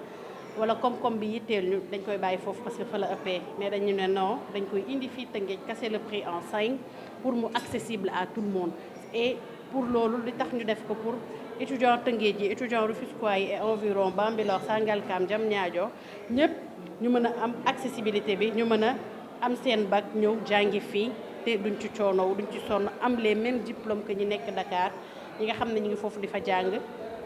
wala koom-koom bi yitteel ñu dañ koy bàyyi foofu parce que fa la ëppee mais dañu ne non dañ koy indi fii Tëngéej casser le prix en 5 pour mu accessible à tout le monde et pour loolu li tax ñu def ko pour étudiants Tëngéej yi étudiants Rufisquois yi et environ Bambilor Sangalkam Diamniadio ñëpp ñu mën a am accessibilité bi ñu mën a am seen bac ñëw jàngi fii te duñ ci coonow duñ ci sonn am les mêmes diplômes que ñi nekk Dakar ñi nga xam ne ñu ngi foofu di fa jàng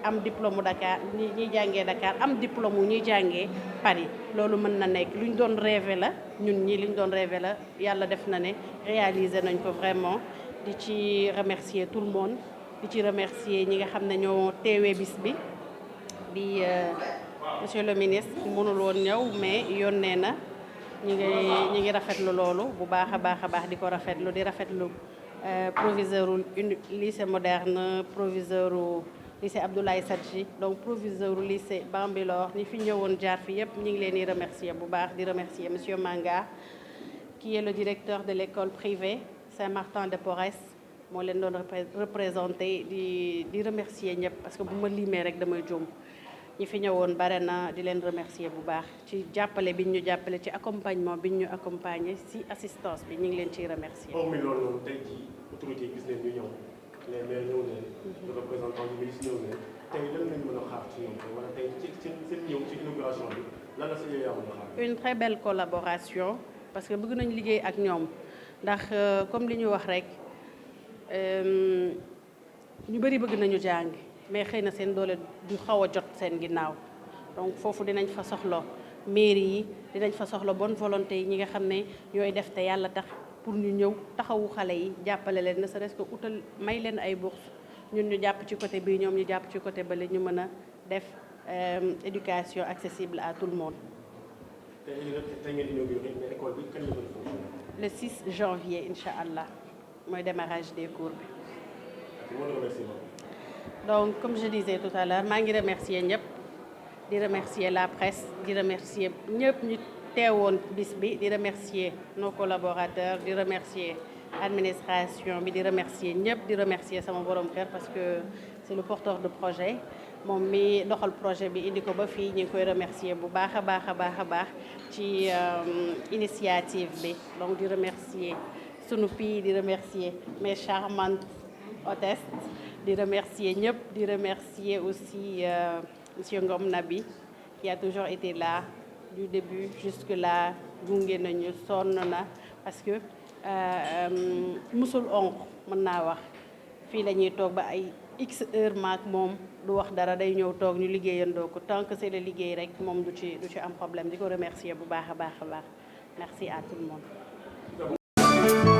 am diplôme Dakar ñuy jàngee Dakar am diplôme ñuy jàngee Paris loolu mën na nekk luñ doon rêvé la ñun ñii luñ doon rêvé la yàlla def na ne réaliser nañ ko vraiment di ci remercier tout le monde di ci remercier ñi nga xam ne ñoo teewee bis bi di monsieur le ministre mënul woon ñëw mais yónnee na ñi ngi rafetlu loolu bu baax a baax di ko rafetlu di rafetlu proviseur lycée moderne proviseur lycée Abdoulaye Sadji donc proviseur lycée Bambilor ñi fi ñëwoon jaar fi yëpp ñu ngi leen di remercier bu baax di remercier monsieur Manga qui est le directeur de l'école privée Saint-Martin de Porres moo leen doon représenté di remercier ñëpp parce que bu ma limee rek damay juum ñi fi ñëwoon bare na di leen remercier bu baax ci jàppale biñ ñu jàppale ci accompagnement biñ ñu accompagner ci assistance bi ñu ngi leen ciy remercier. hormis loolu noonu tey jii autorité yi gis nañ ñu ñëw les maires ñëw nañ le représentant du ministre ñëw nañ tey lan lañ mën a xaar ci ñoom wala tey ci seen ñëw ci inauguration bi lan la si yooyu mën a xaar. une très belle collaboration parce que bëgg nañ liggéey ak ñoom ndax comme li ñu wax rek ñu bëri bëgg nañu jàng mais xëy na seen doole du xaw a jot seen ginnaaw donc foofu dinañ fa soxla mairie yi dinañ fa soxla bonne volonté yi ñi nga xam ne ñooy def te yàlla tax pour ñu ñëw taxawu xale yi jàppale leen ne serait-ce que utal may leen ay bourse ñun ñu jàpp ci côté bii ñoom ñu jàpp ci côté bale ñu mën a def éducation accessible à tout le monde. le 6 janvier incha allah mooy démarrage des cours bi. donc comme je disais tout à l'heure maa ngi remercier ñëpp di remercier la presse di remercier ñëpp ñu teewoon bis bi di remercier nos collaborateurs di remercier administration bi di remercier ñëpp di remercier sama borom kër parce que c'est le porteur de projet moom mi doxal projet bi indi ko ba fii ñu ngi koy remercier bu baax a baax ci initiative bi donc di remercier sunu pii di remercier mes charmantes hôtesses di remercier ñëpp di remercier aussi monsieur Ngom Nabi qui a toujours été là du début jusque là gunge nañu sonn na parce que musul onk mën naa wax fii la ñuy toog ba ay x heure maak moom du wax dara day ñëw toog ñu liggéeyandoo ko tant que c'est le liggéey rek moom du ci am problème di ko remercier bu baax a baax merci à tout le monde.